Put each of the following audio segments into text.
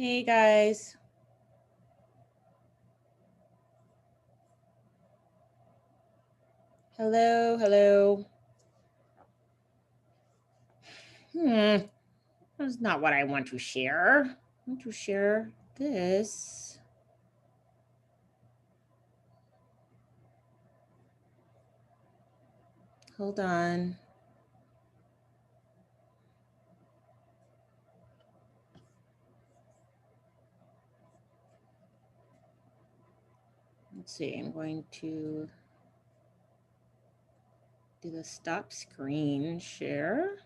Hey guys. Hello, hello. That's not what I want to share. I want to share this. Hold on. Let's see, I'm going to do the stop screen share.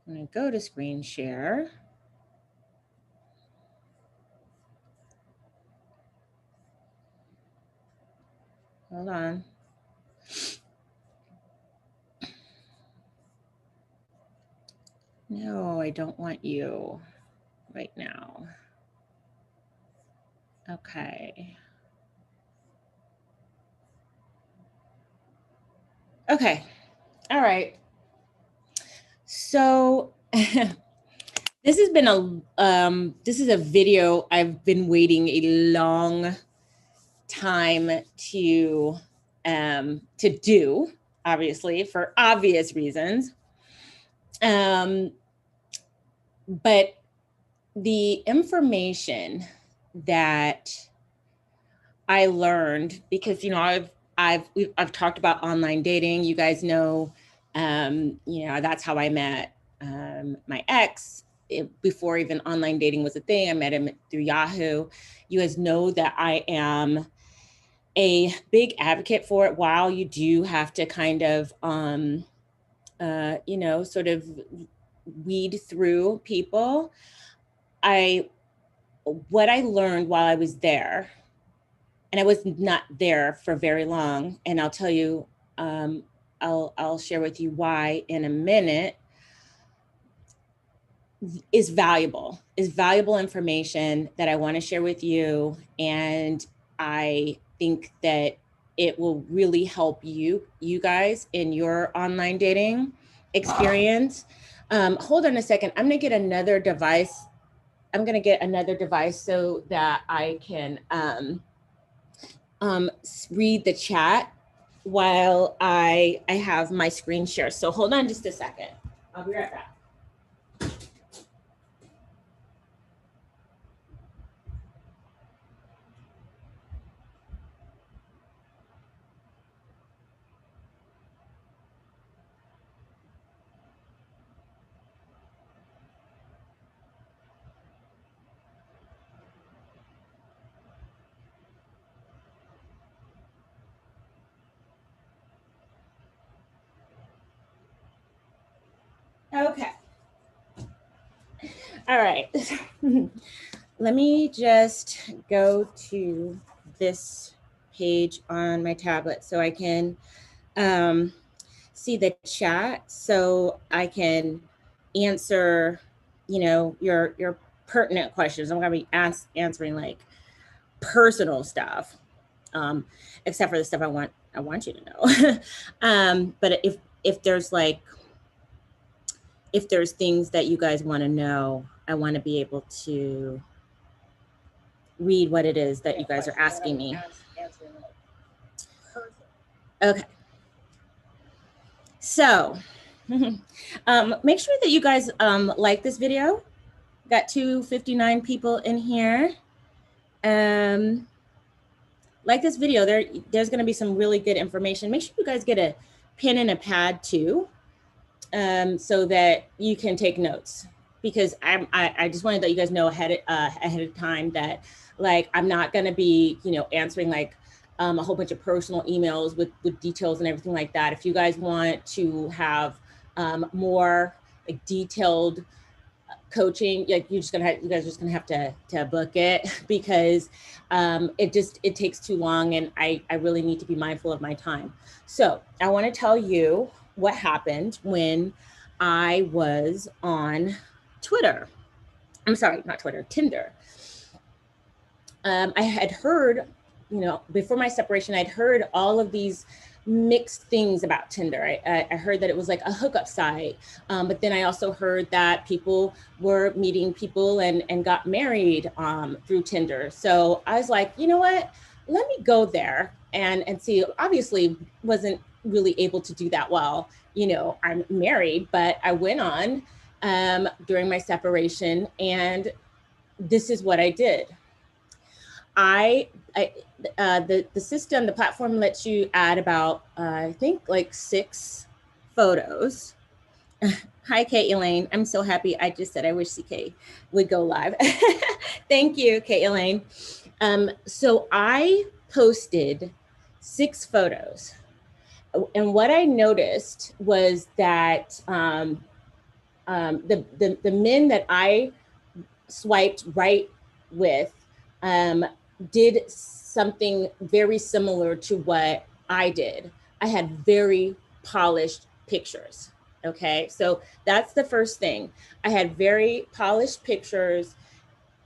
I'm going to go to screen share. Hold on. No, I don't want you right now. Okay. Okay. All right. So this has been this is a video I've been waiting a long time to do, obviously for obvious reasons. But the information that I learned, because I've talked about online dating. You guys know, that's how I met my ex. Before even online dating was a thing, I met him through Yahoo. You guys know that I am a big advocate for it. While you do have to kind of, sort of weed through people, what I learned while I was there, and I was not there for very long, and I'll tell you, I'll share with you why in a minute, is valuable information that I want to share with you. And I think that it will really help you guys in your online dating experience. Hold on a second. I'm going to get another device. So that I can read the chat while I have my screen share. So hold on just a second. I'll be right back. Okay. All right. Let me just go to this page on my tablet so I can see the chat, so I can answer, your pertinent questions. I'm going to be answering like personal stuff, except for the stuff I want you to know. But if there's things that you guys want to know, I want to be able to read what it is that you guys are asking me. Okay. So make sure that you guys like this video. Got 259 people in here. Like this video, there's going to be some really good information. Make sure you guys get a pen and a pad too, so that you can take notes, because I just wanted to let you guys know ahead of time that, like, I'm not going to be, answering like a whole bunch of personal emails with details and everything like that. If you guys want to have more like detailed coaching, like you guys are just gonna have to book it, because it takes too long, and I really need to be mindful of my time. So I want to tell you what happened when I was on Twitter. I'm sorry, not Twitter, Tinder. I had heard, before my separation, I'd heard all of these mixed things about Tinder. I heard that it was like a hookup site, but then I also heard that people were meeting people and got married through Tinder. So I was like, you know what? Let me go there and see. Obviously, wasn't really able to do that well. You know, I'm married, but I went on during my separation, and this is what I did. The system, the platform lets you add about, I think like 6 photos. Hi, Kate Elaine. I'm so happy. I just said I wish CK would go live. Thank you, Kate Elaine. So I posted 6 photos. And what I noticed was that the men that I swiped right with did something very similar to what I did. I had very polished pictures. Okay, so that's the first thing. I had very polished pictures,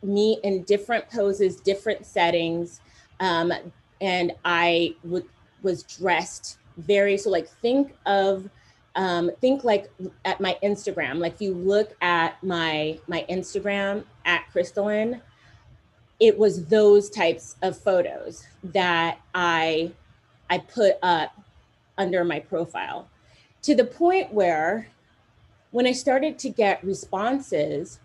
me in different poses, different settings, and I was dressed very, so like think like at my Instagram. Like if you look at my Instagram at Crystalline, it was those types of photos that I put up under my profile, to the point where when I started to get responses,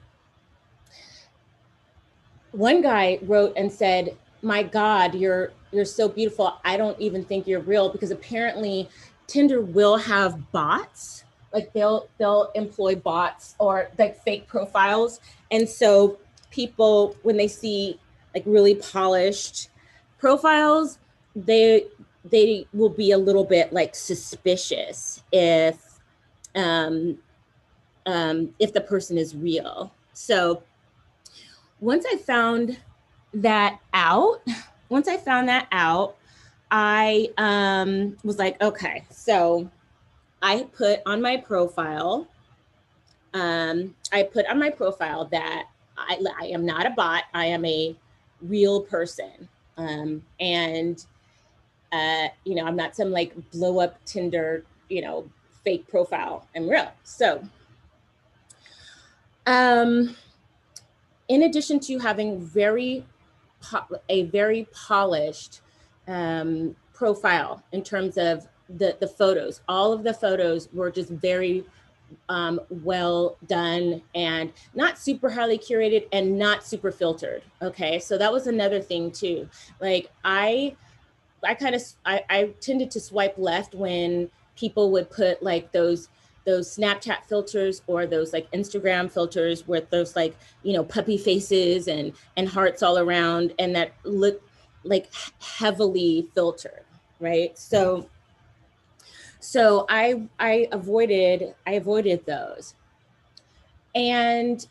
one guy wrote and said, "My God, you're so beautiful. I don't even think you're real," because apparently Tinder will have bots. Like they'll employ bots or like fake profiles. And so people, when they see like really polished profiles, they will be a little bit like suspicious if the person is real. So once I found that out, I was like, okay, so I put on my profile, that I am not a bot. I am a real person. And you know, I'm not some like blow up Tinder, you know, fake profile. I'm real. So, in addition to having a very polished profile in terms of the photos, all of the photos were just very well done and not super highly curated and not super filtered. Okay, so that was another thing too. Like I tended to swipe left when people would put like those Snapchat filters or those like Instagram filters with those like, you know, puppy faces and hearts all around, and that look like heavily filtered, right? So I avoided those. And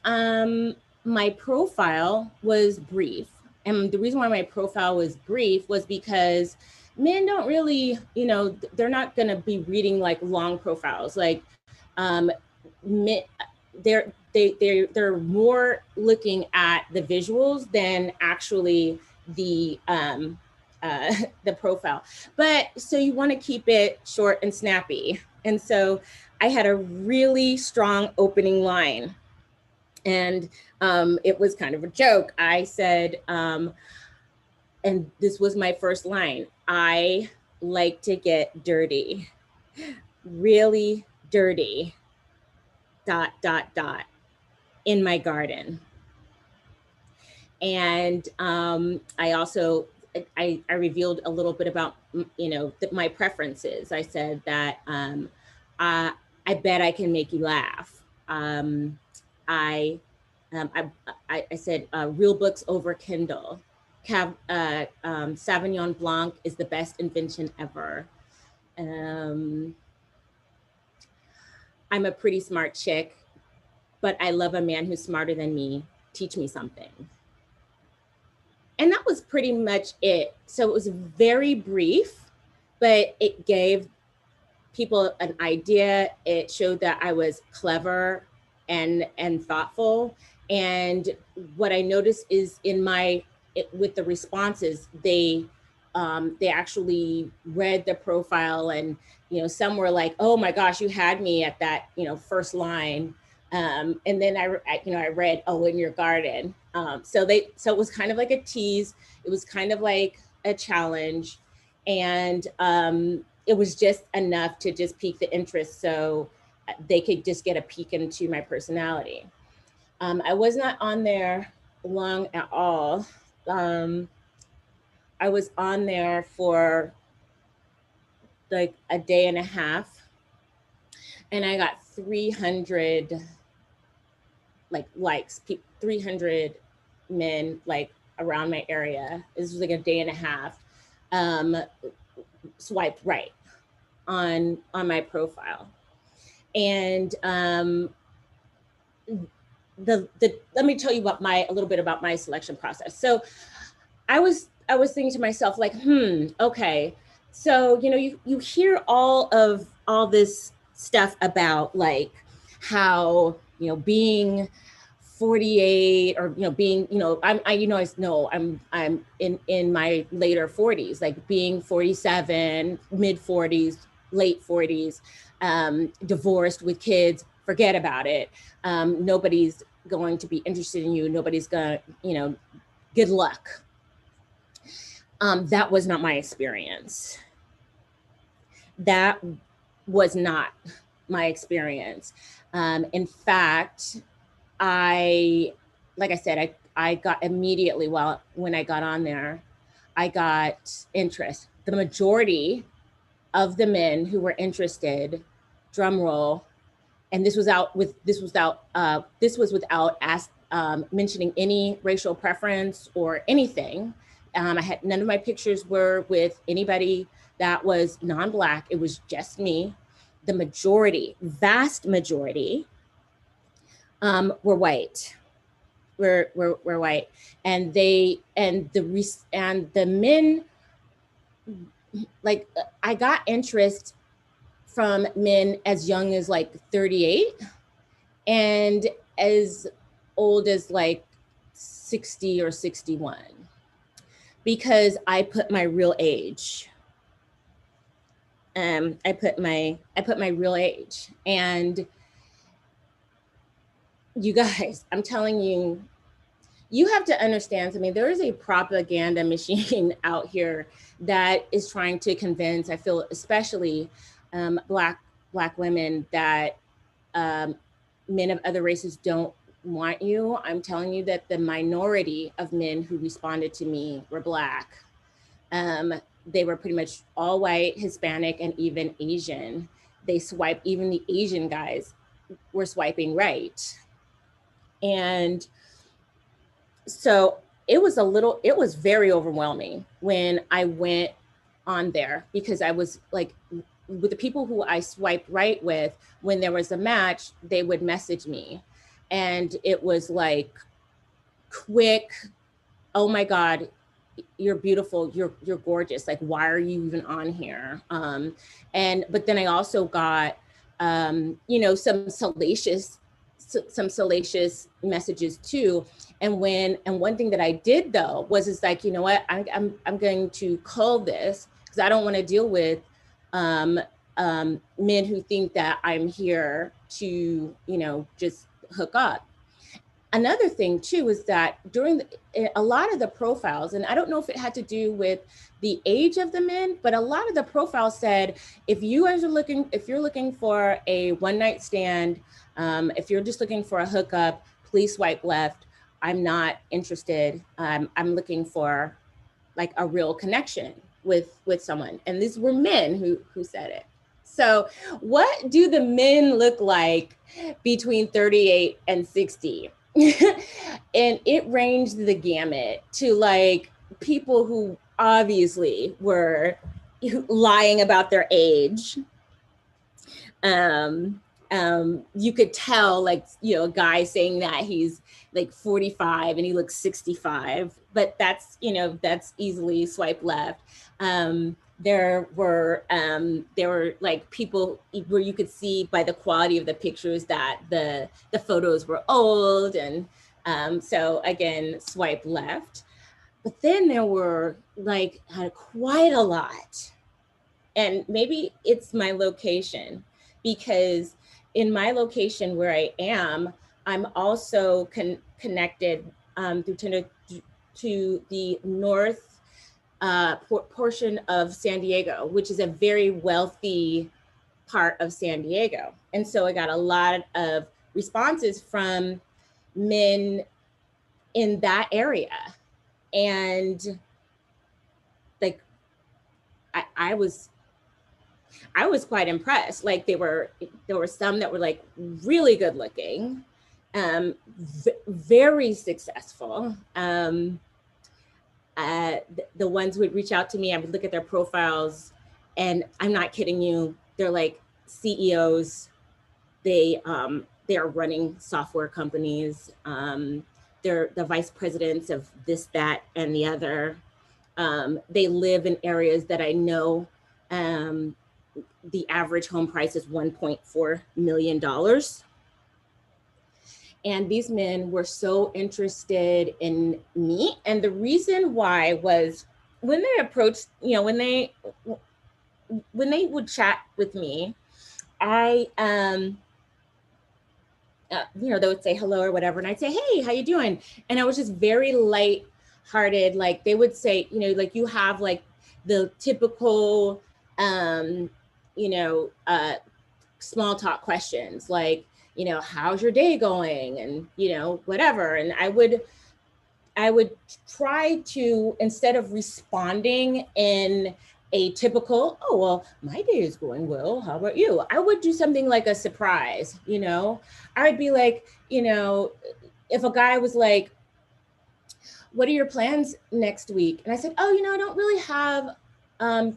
my profile was brief. And the reason why my profile was brief was because men don't really, you know, they're not going to be reading like long profiles. Like they're more looking at the visuals than actually the profile. But so you want to keep it short and snappy. And so I had a really strong opening line. And it was kind of a joke. I said, and this was my first line, "I like to get dirty, really dirty, ... in my garden." And I also, I revealed a little bit about, you know, my preferences. I said that I bet I can make you laugh. I said real books over Kindle. Sauvignon Blanc is the best invention ever. I'm a pretty smart chick, but I love a man who's smarter than me. Teach me something. And that was pretty much it. So it was very brief, but it gave people an idea. It showed that I was clever and thoughtful. And what I noticed is with the responses, they they actually read the profile, and some were like, oh my gosh, you had me at that first line. And then I read, oh, in your garden. So it was kind of like a tease. It was kind of like a challenge, and it was just enough to just pique the interest, so they could just get a peek into my personality. I was not on there long at all. I was on there for like a day and a half, and I got 300 likes, 300 men like around my area. This was like a day and a half. Swiped right on my profile, and let me tell you about a little bit about my selection process. So I was thinking to myself, like, okay, so you hear all this stuff about like how being 48, or being I'm in my later 40s, like being 47, mid 40s, late 40s, divorced with kids, forget about it. Nobody's going to be interested in you. Nobody's gonna, good luck. That was not my experience. That was not my experience. In fact, like I said, I got immediately, when I got on there, I got interest. The majority of the men who were interested, drum roll, and this was without mentioning any racial preference or anything. I had none of my pictures were with anybody that was non-Black. It was just me. The majority, vast majority, were white. Were white, and the men, like, I got interest from men as young as like 38 and as old as like 60 or 61, because I put my real age. I put my real age, and you guys, I'm telling you, you have to understand something. There is a propaganda machine out here that is trying to convince, I feel, especially Black women, that men of other races don't want you. I'm telling you that the minority of men who responded to me were Black. They were pretty much all white, Hispanic, and even Asian. They swipe, even the Asian guys were swiping right. And so it was very overwhelming when I went on there, because I was like, with the people who I swiped right with, when there was a match, they would message me. And it was like quick, oh my God, you're beautiful, you're gorgeous. Like, why are you even on here? But then I also got, some salacious messages too. And one thing that I did though was like, you know what, I'm going to call this, because I don't want to deal with men who think that I'm here to, just hook up. Another thing too is that during a lot of the profiles, and I don't know if it had to do with the age of the men, but a lot of the profiles said, if you're looking for a one night stand, if you're just looking for a hookup, please swipe left. I'm not interested. I'm looking for like a real connection with someone. And these were men who said it. So what do the men look like between 38 and 60? And it ranged the gamut to like people who obviously were lying about their age. You could tell, like, a guy saying that he's like 45 and he looks 65, but that's easily swipe left. There were like people where you could see by the quality of the pictures that the photos were old, and so again, swipe left. But then there were like quite a lot. And maybe it's my location, because in my location where I am, I'm also connected through Tinder to the north portion of San Diego, which is a very wealthy part of San Diego. And so I got a lot of responses from men in that area. And like I was quite impressed. Like there were some that were like really good looking, very successful. The ones who would reach out to me, I would look at their profiles, and I'm not kidding you, they're like CEOs. They are running software companies. They're the vice presidents of this, that, and the other. They live in areas that I know the average home price is $1.4 million. And these men were so interested in me. And the reason why was when they approached, when they would chat with me, I, they would say hello or whatever. And I'd say, hey, how you doing? And I was just very light-hearted. Like they would say, like you have like the typical, small talk questions, like, how's your day going? And, whatever. And I would try to, instead of responding in a typical, oh, well, my day is going well, how about you? I would do something like a surprise, I would be like, if a guy was like, what are your plans next week? And I said, oh, I don't really have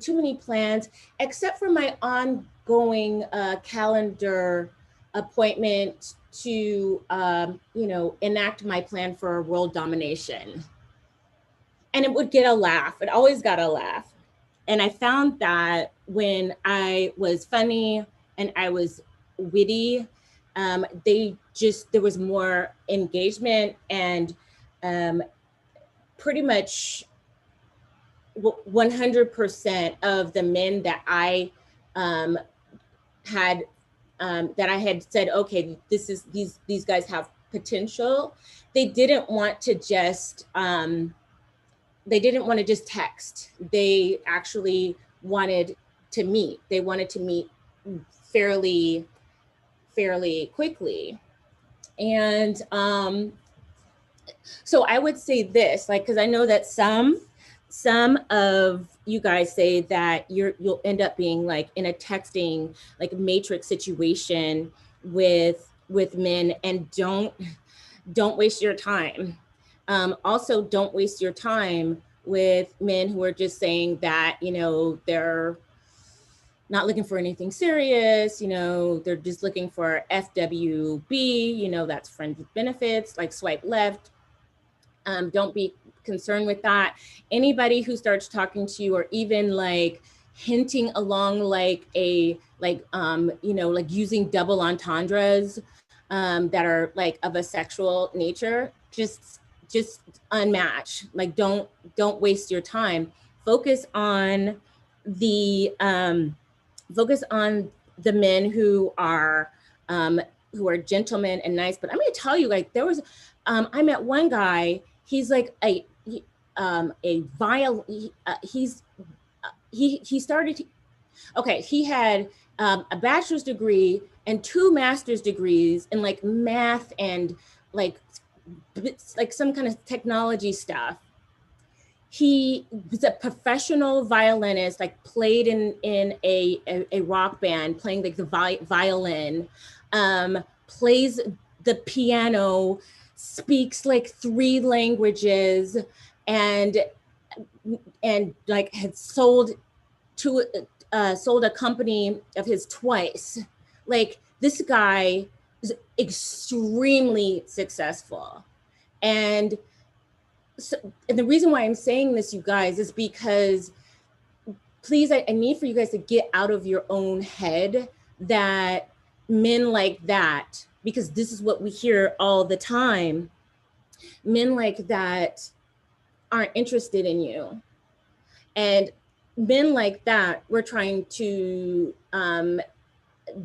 too many plans, except for my ongoing calendar appointment to, enact my plan for world domination. And it would get a laugh. It always got a laugh. And I found that when I was funny and I was witty, there was more engagement, and pretty much 100% of the men that I had said, okay, these guys have potential. They didn't want to just text. They actually wanted to meet. They wanted to meet fairly quickly. And so I would say this, like, because I know that some of you guys say that you'll end up being like in a texting like matrix situation with men, and don't waste your time. Also, don't waste your time with men who are just saying that, they're not looking for anything serious, they're just looking for FWB, that's friends with benefits, like swipe left. Don't be concerned with that. Anybody who starts talking to you, or even like hinting along like like using double entendres that are like of a sexual nature, just unmatch. Like don't waste your time. Focus on the men who are gentlemen and nice. But I'm going to tell you, like there was, I met one guy. He's like he started. Okay, he had a bachelor's degree and 2 master's degrees in like math and like some kind of technology stuff. He was a professional violinist, like played in a rock band, playing like the violin, plays the piano, speaks like 3 languages, and like had sold a company of his twice. Like this guy is extremely successful. And the reason why I'm saying this, you guys, is because please, I need for you guys to get out of your own head that men like that, because this is what we hear all the time, men like that aren't interested in you. And men like that were trying to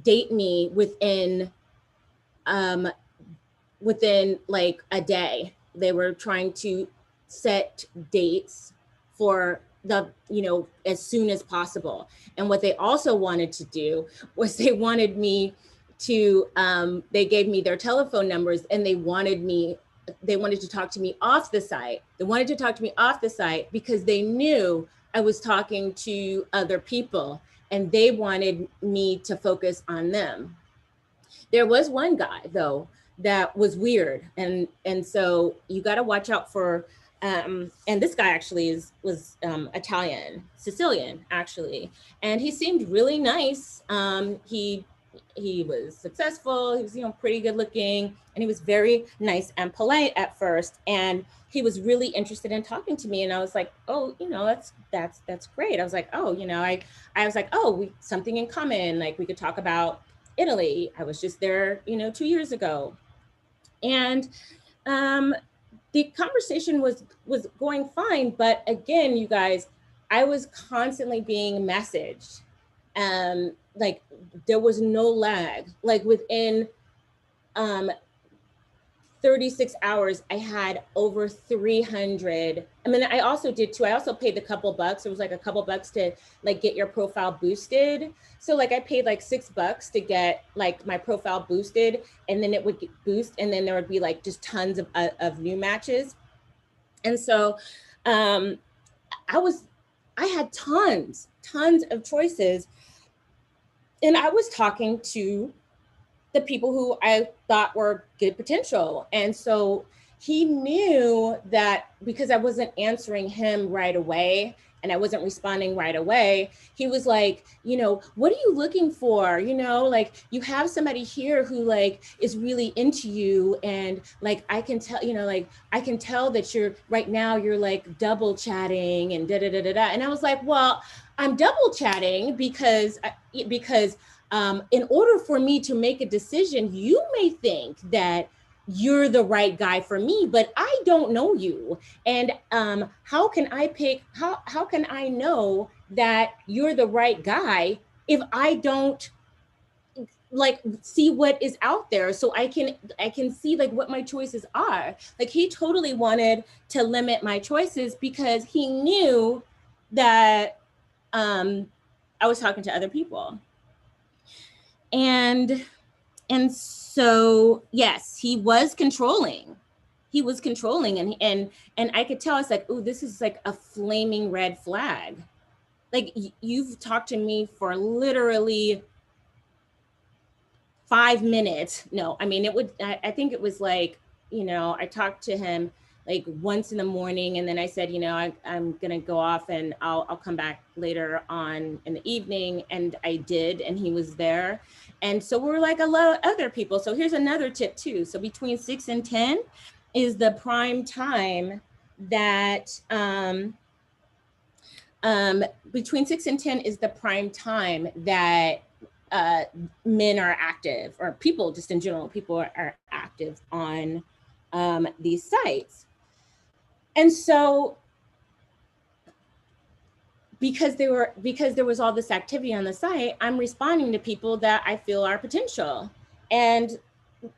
date me within like a day. They were trying to set dates for the, as soon as possible. And what they also wanted to do was they wanted me to, they gave me their telephone numbers, and they wanted to talk to me off the site. They wanted to talk to me off the site because they knew I was talking to other people, and they wanted me to focus on them. There was one guy though that was weird, and so you got to watch out for. And this guy actually was Italian, Sicilian actually, and he seemed really nice. He was successful. He was pretty good looking, and he was very nice and polite at first. And he was really interested in talking to me, and I was like, oh, that's great. I was like, oh, I was like, oh, we something in common. Like we could talk about Italy. I was just there, 2 years ago. And the conversation was going fine. But again, you guys, I was constantly being messaged. Like there was no lag. Like within 36 hours, I had over 300. I mean, I also did too. I also paid a couple bucks. It was like a couple bucks to like get your profile boosted. So like I paid like $6 to get like my profile boosted, and then it would get boost, and then there would be like just tons of new matches. And so I had tons of choices, and I was talking to the people who I thought were good potential. And so he knew that because I wasn't answering him right away and I wasn't responding right away, he was like, what are you looking for? Like you have somebody here who like is really into you. And like, I can tell, like, I can tell that right now you're like double chatting and da da da da da. And I was like, well, I'm double chatting because in order for me to make a decision, you may think that you're the right guy for me, but I don't know you. And how can I know that you're the right guy if I don't like see what is out there, so I can see like what my choices are. Like he totally wanted to limit my choices because he knew that I was talking to other people. And so, yes, he was controlling. And I could tell. It's like, oh, this is like a flaming red flag. Like you've talked to me for literally 5 minutes. No, I mean, I think it was like, I talked to him like once in the morning, and then I said, I'm gonna go off and I'll come back later on in the evening, and I did, and he was there. And so we're like a lot of other people. So here's another tip too. So between 6 and 10 is the prime time that between 6 and 10 is the prime time that men are active, or people just in general, people are active on these sites. And so because there was all this activity on the site, I'm responding to people that I feel are potential. And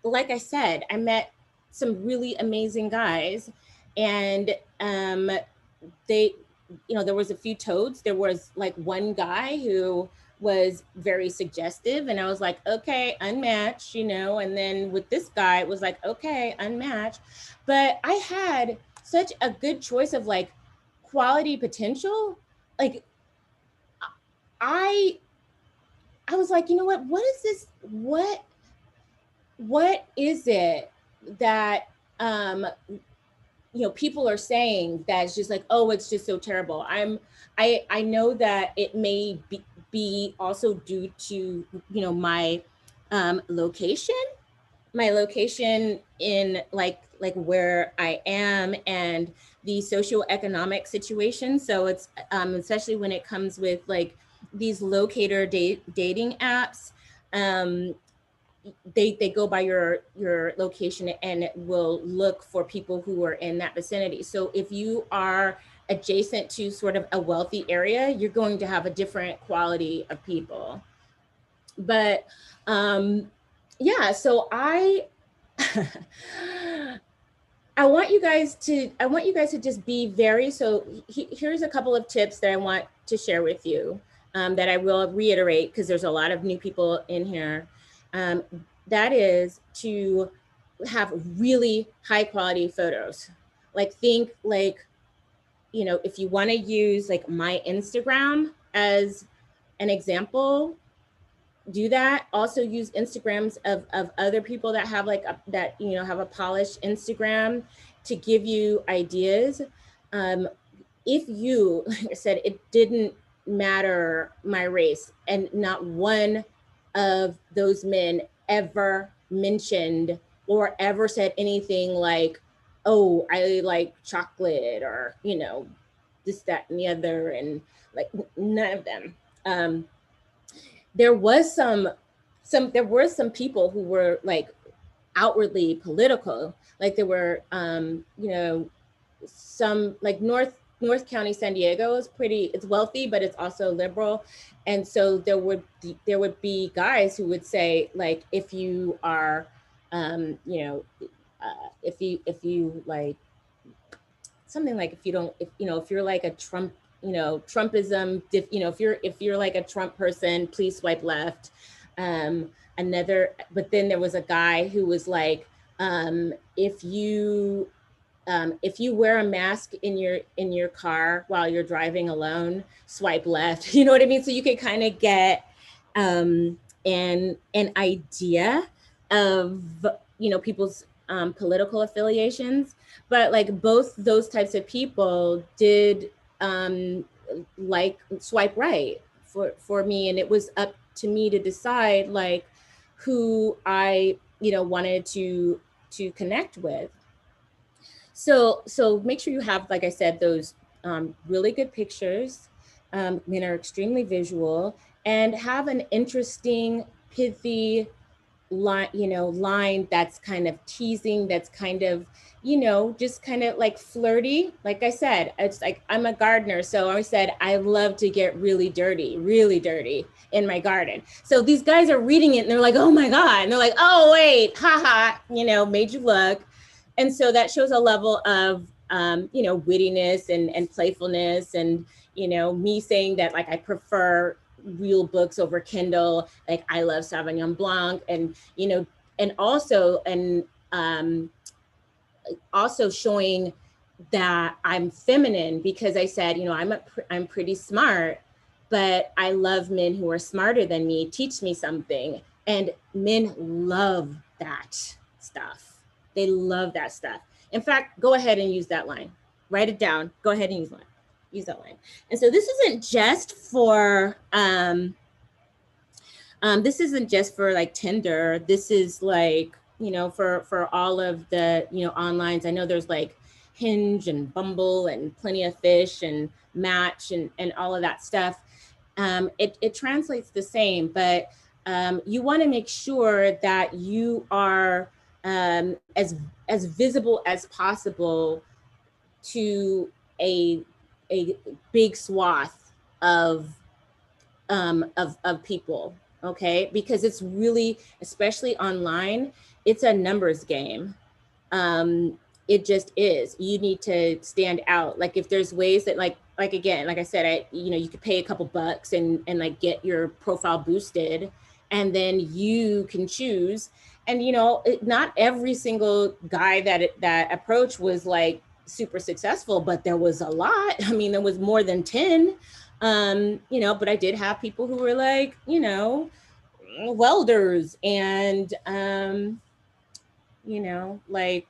like I said, I met some really amazing guys, and they, there was a few toads. There was like one guy who was very suggestive, and I was like, okay, unmatched, and then with this guy, it was like, okay, unmatched. But I had such a good choice of like quality potential. Like I was like, what is this? What is it that, people are saying that's just like, oh, it's just so terrible. I know that it may be also due to, my location in like where I am, and the socioeconomic situation. So it's especially when it comes with like these locator dating apps. they go by your location and will look for people who are in that vicinity. So if you are adjacent to sort of a wealthy area, you're going to have a different quality of people. But yeah, so I want you guys to just be very, so here's a couple of tips that I want to share with you, that I will reiterate because there's a lot of new people in here. That is to have really high quality photos. Like think like, you know, if you want to use like my Instagram as an example, do that. Also use Instagrams of other people that have like that, you know, have a polished Instagram to give you ideas. If you, like I said, it didn't matter my race, and not one of those men ever mentioned or ever said anything like, oh, I like chocolate, or, you know, this, that, and the other. And like none of them. There was there were some people who were like outwardly political. Like there were, you know, some like North County, San Diego is pretty, it's wealthy, but it's also liberal. And so there would be guys who would say like, if you are, you know, if you like something like, if you don't, if, you know, if you're like a Trump, you know, Trumpism, you know, if you're like a Trump person, please swipe left. But then there was a guy who was like, if you wear a mask in your car while you're driving alone, swipe left. You know what I mean? So you could kind of get an idea of, you know, people's political affiliations. But like both those types of people did like swipe right for me, and it was up to me to decide like who I, you know, wanted to connect with. So make sure you have, like I said, those really good pictures. Men are extremely visual, and have an interesting, pithy line, you know, line that's kind of teasing, that's kind of, you know, just kind of like flirty. Like I said, it's like, I'm a gardener, so I said I love to get really dirty in my garden. So these guys are reading it and they're like, oh my God, and they're like, oh wait, haha, you know, made you look. And so that shows a level of you know, wittiness and playfulness. And, you know, me saying that like I prefer real books over Kindle, like I love Sauvignon Blanc, and, you know, and also also showing that I'm feminine, because I said, you know, I'm pretty smart, but I love men who are smarter than me, teach me something. And men love that stuff. They love that stuff. In fact, go ahead and use that line. Write it down. Go ahead and use that line. And so this isn't just for like Tinder. This is like, you know, for all of the, you know, onlines. I know there's like Hinge and Bumble and Plenty of Fish and Match and all of that stuff. It translates the same, but you want to make sure that you are as visible as possible to a big swath of people, okay? Because it's really, especially online, it's a numbers game. It just is. You need to stand out. Like if there's ways that like again, like I said, you know, you could pay a couple bucks and like get your profile boosted, and then you can choose. And, you know, not every single guy that approached was like super successful, but there was a lot. I mean, there was more than 10, you know, but I did have people who were like, you know, welders and, you know, like,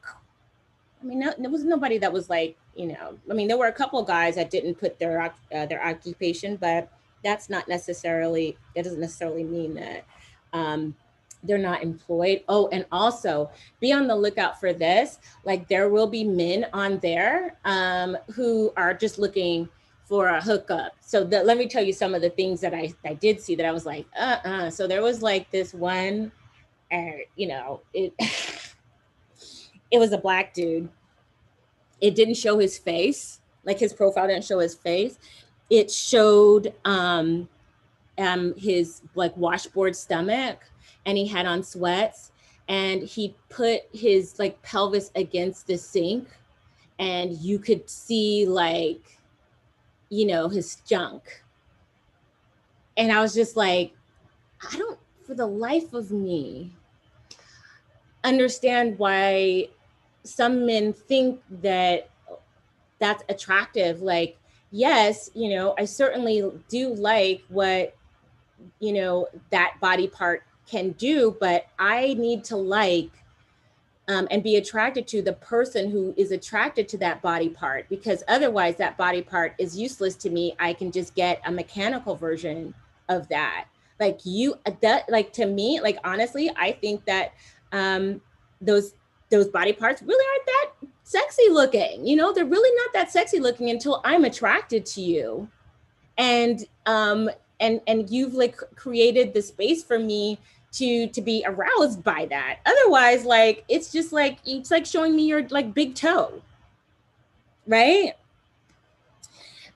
I mean, there was nobody that was like, you know, I mean, there were a couple of guys that didn't put their occupation, but that doesn't necessarily mean that they're not employed. Oh, and also be on the lookout for this. Like there will be men on there who are just looking for a hookup. So let me tell you some of the things that I did see that I was like, So there was like this one you know, it it was a black dude. It didn't show his face, like his profile didn't show his face. It showed his like washboard stomach, and he had on sweats, and he put his like pelvis against the sink, and you could see like, you know, his junk. And I was just like, I don't, for the life of me, understand why some men think that that's attractive. Like, yes, you know, I certainly do like what, you know, that body part can do, but I need to like and be attracted to the person who is attracted to that body part, because otherwise that body part is useless to me. I can just get a mechanical version of that. Like you, that, like, to me, like, honestly, I think that um, those those body parts really aren't that sexy looking. You know, they're really not that sexy looking until I'm attracted to you, and and you've like created the space for me to be aroused by that. Otherwise, like, it's like showing me your like big toe, right?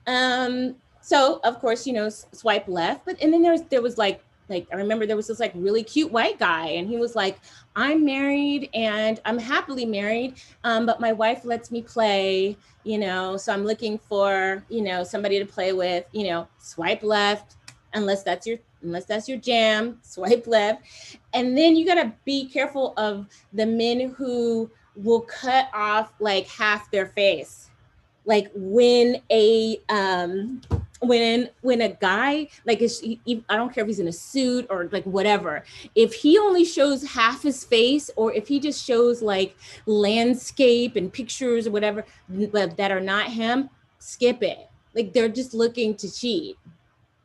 So of course, you know, swipe left, but and then there was like I remember there was this like really cute white guy, and he was like, I'm married and I'm happily married, but my wife lets me play, you know, so I'm looking for, you know, somebody to play with, you know. Swipe left, unless that's your jam. Swipe left. And then you got to be careful of the men who will cut off like half their face, like when a guy like I don't care if he's in a suit or like whatever, if he only shows half his face, or if he just shows like landscape and pictures or whatever that are not him, skip it. Like, they're just looking to cheat.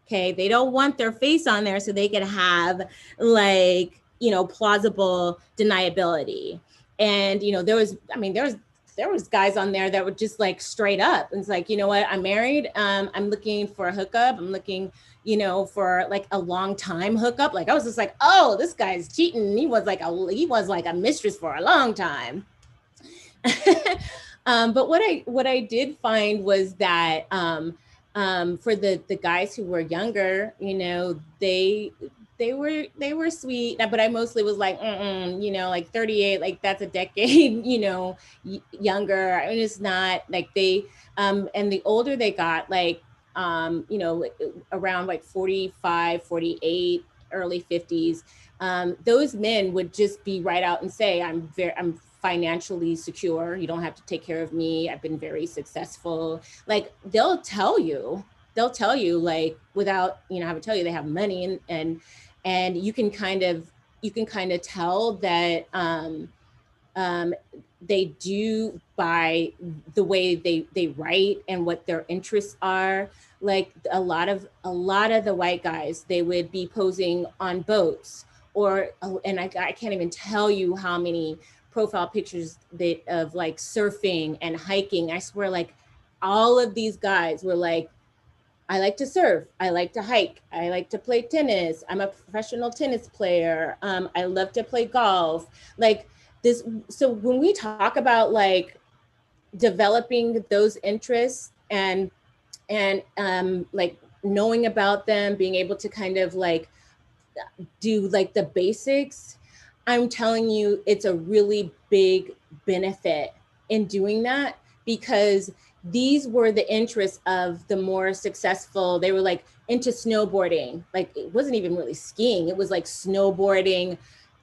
Okay, they don't want their face on there so they can have like, you know, plausible deniability. And you know, there was guys on there that were just like straight up. It's like, you know what, I'm married. I'm looking for a hookup. I'm looking, you know, for like a long time hookup. Like, I was just like, oh, this guy's cheating. He was like a mistress for a long time. But what I did find was that for the guys who were younger, you know, they were sweet, but I mostly was like, you know, like 38, like that's a decade, you know, younger. I mean, it's not like they, and the older they got, like, you know, around like 45, 48, early 50s, those men would just be right out and say, I'm financially secure. You don't have to take care of me. I've been very successful. Like, they'll tell you like, without, you know, having to tell you they have money, and you can kind of tell that they do by the way they write and what their interests are. Like, a lot of the white guys, they would be posing on boats, or and I can't even tell you how many profile pictures of like surfing and hiking. I swear, like, all of these guys were like, I like to surf, I like to hike, I like to play tennis, I'm a professional tennis player, I love to play golf. Like this. So when we talk about like developing those interests, and like knowing about them, being able to kind of like do like the basics, I'm telling you, it's a really big benefit in doing that, because these were the interests of the more successful. They were like into snowboarding. Like, it wasn't even really skiing, it was like snowboarding.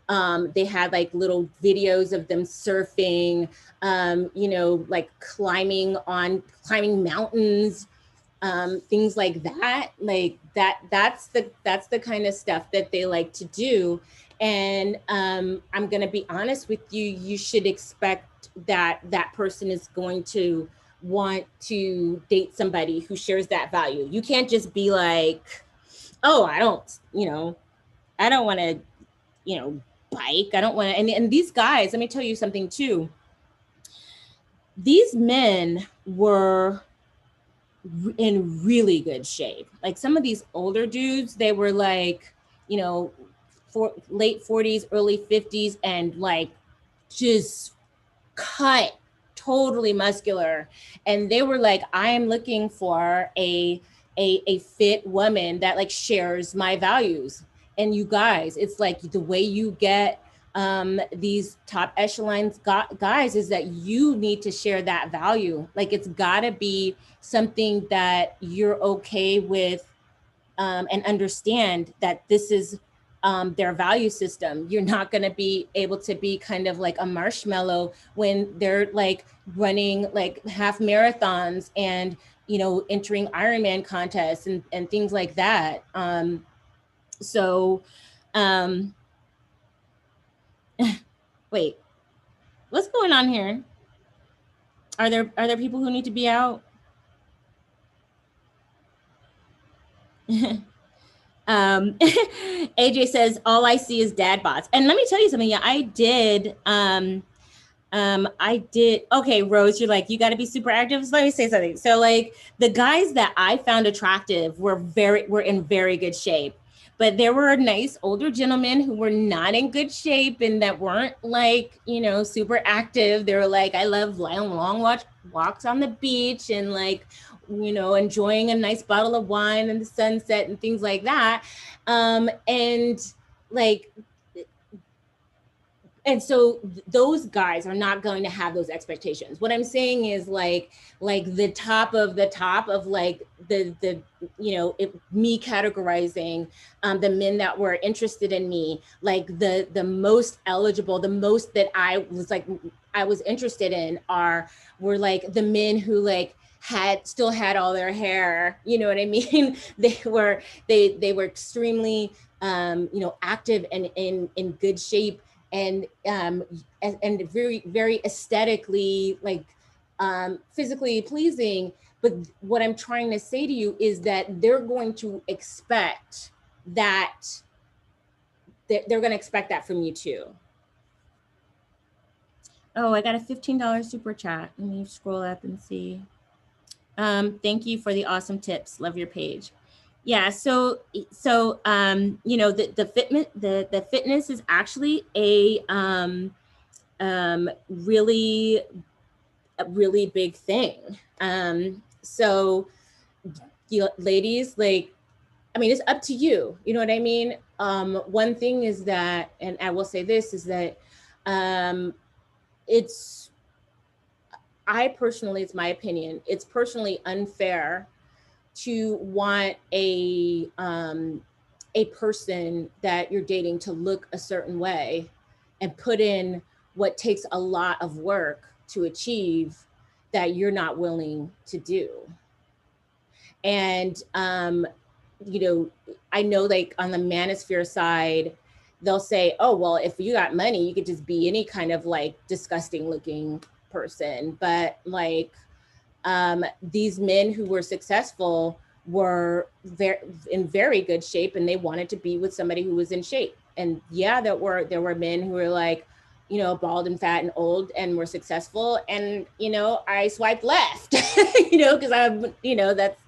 They had like little videos of them surfing, you know, like climbing mountains, things like that. Like that's the kind of stuff that they like to do. And I'm going to be honest with you, you should expect that that person is going to want to date somebody who shares that value. You can't just be like, oh, I don't want to, you know, bike. I don't want to. And these guys, let me tell you something too. These men were in really good shape. Like, some of these older dudes, they were like, you know, late 40s, early 50s, and like just cut, totally muscular. And they were like, I am looking for a fit woman that like shares my values. And you guys, it's like the way you get these top echelons guys is that you need to share that value. Like it's gotta be something that you're okay with, and understand that this is their value system. You're not going to be able to be kind of like a marshmallow when they're like running like half marathons and, you know, entering Ironman contests and things like that. So, um, wait, what's going on here? Are there people who need to be out? AJ says, all I see is dad bots. And let me tell you something. Yeah, I did. Okay, Rose, you're like, you got to be super active. So let me say something. So like the guys that I found attractive were in very good shape. But there were nice older gentlemen who were not in good shape and that weren't like, you know, super active. They were like, I love long walks on the beach and like, you know, enjoying a nice bottle of wine and the sunset and things like that. And like, and so those guys are not going to have those expectations. What I'm saying is like the top of like the you know, me categorizing the men that were interested in me, like the most eligible, the most that I was interested in were like the men who like still had all their hair, you know what I mean? they were extremely you know, active and in good shape, and very, very aesthetically, like physically pleasing. But what I'm trying to say to you is that they're going to expect that, they're going to expect that from you too. Oh, I got a $15 super chat. Let me scroll up and see. Thank you for the awesome tips. Love your page. Yeah, so you know, the fitness is actually a really big thing. So you ladies, like, I mean, it's up to you. You know what I mean? One thing is that, and I will say this, is that it's my opinion, it's personally unfair to want a person that you're dating to look a certain way and put in what takes a lot of work to achieve that you're not willing to do. And you know, I know like on the manosphere side, they'll say, oh, well, if you got money, you could just be any kind of like disgusting looking person. But like these men who were successful were in very good shape, and they wanted to be with somebody who was in shape. And yeah, there were men who were like, you know, bald and fat and old and were successful. And, you know, I swiped left, you know, because I'm, you know, that's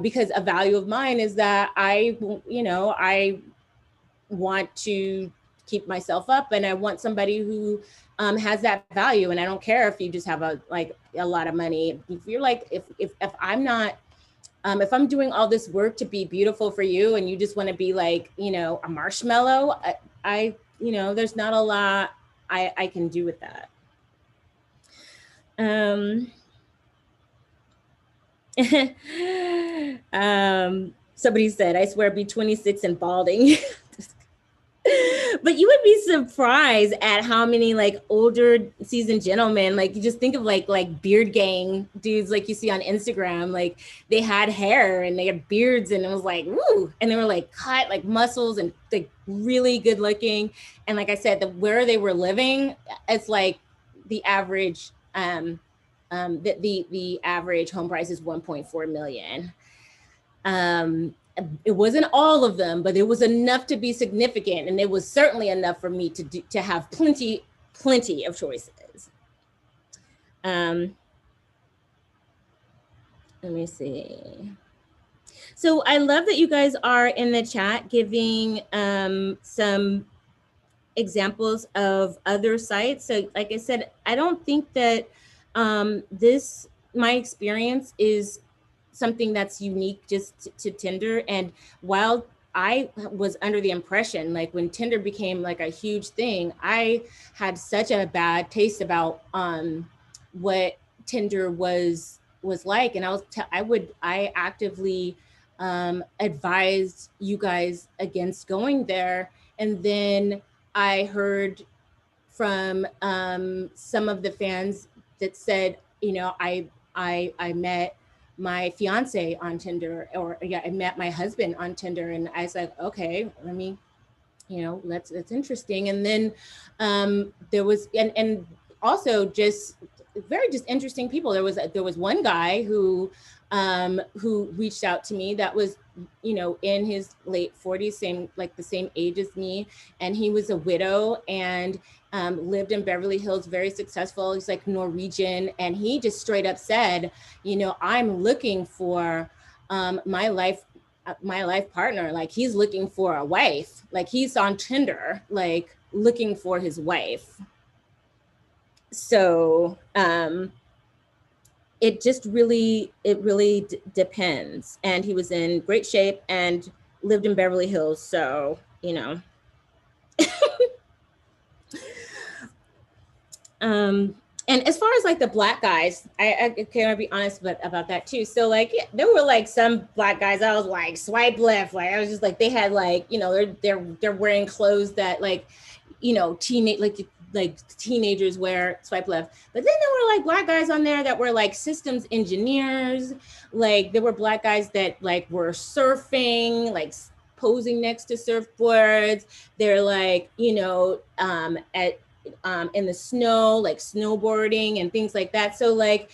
because a value of mine is that I want to keep myself up, and I want somebody who has that value. And I don't care if you just have a lot of money. If you're like, if I'm not, if I'm doing all this work to be beautiful for you and you just want to be like, you know, a marshmallow, I you know, there's not a lot I can do with that. Somebody said, I swear, be 26 and balding. But you would be surprised at how many like older seasoned gentlemen, like you just think of like beard gang dudes like you see on Instagram, like they had hair and they had beards and it was like, woo, and they were like cut like muscles and like really good looking. And like I said, where they were living, it's like the average the average home price is 1.4 million. It wasn't all of them, but it was enough to be significant, and it was certainly enough for me to have plenty of choices. Let me see. So I love that you guys are in the chat giving some examples of other sites. So like I said, I don't think that my experience is something that's unique just to Tinder. And while I was under the impression, like when Tinder became like a huge thing, I had such a bad taste about what Tinder was like. And I actively advised you guys against going there. And then I heard from some of the fans that said, you know, I met my fiance on Tinder, or yeah, I met my husband on Tinder, and I was like, okay, let me, you know, that's interesting. And then there was and also just very just interesting people. There was one guy who reached out to me that was, you know, in his late 40s, the same age as me, and he was a widow and lived in Beverly Hills, very successful. He's like Norwegian, and he just straight up said, you know, I'm looking for my life partner. Like, he's looking for a wife. Like, he's on Tinder, like looking for his wife. So it just really depends. And he was in great shape and lived in Beverly Hills, so you know. And as far as like the Black guys, I can be honest about that too. So like, yeah, there were like some Black guys I was like swipe left. Like, I was just like, they had like, you know, they're wearing clothes that like, you know, like teenagers wear, swipe left. But then there were like Black guys on there that were like systems engineers. Like, there were Black guys that like were surfing, like posing next to surfboards. They're like, you know, in the snow, like snowboarding and things like that. So like,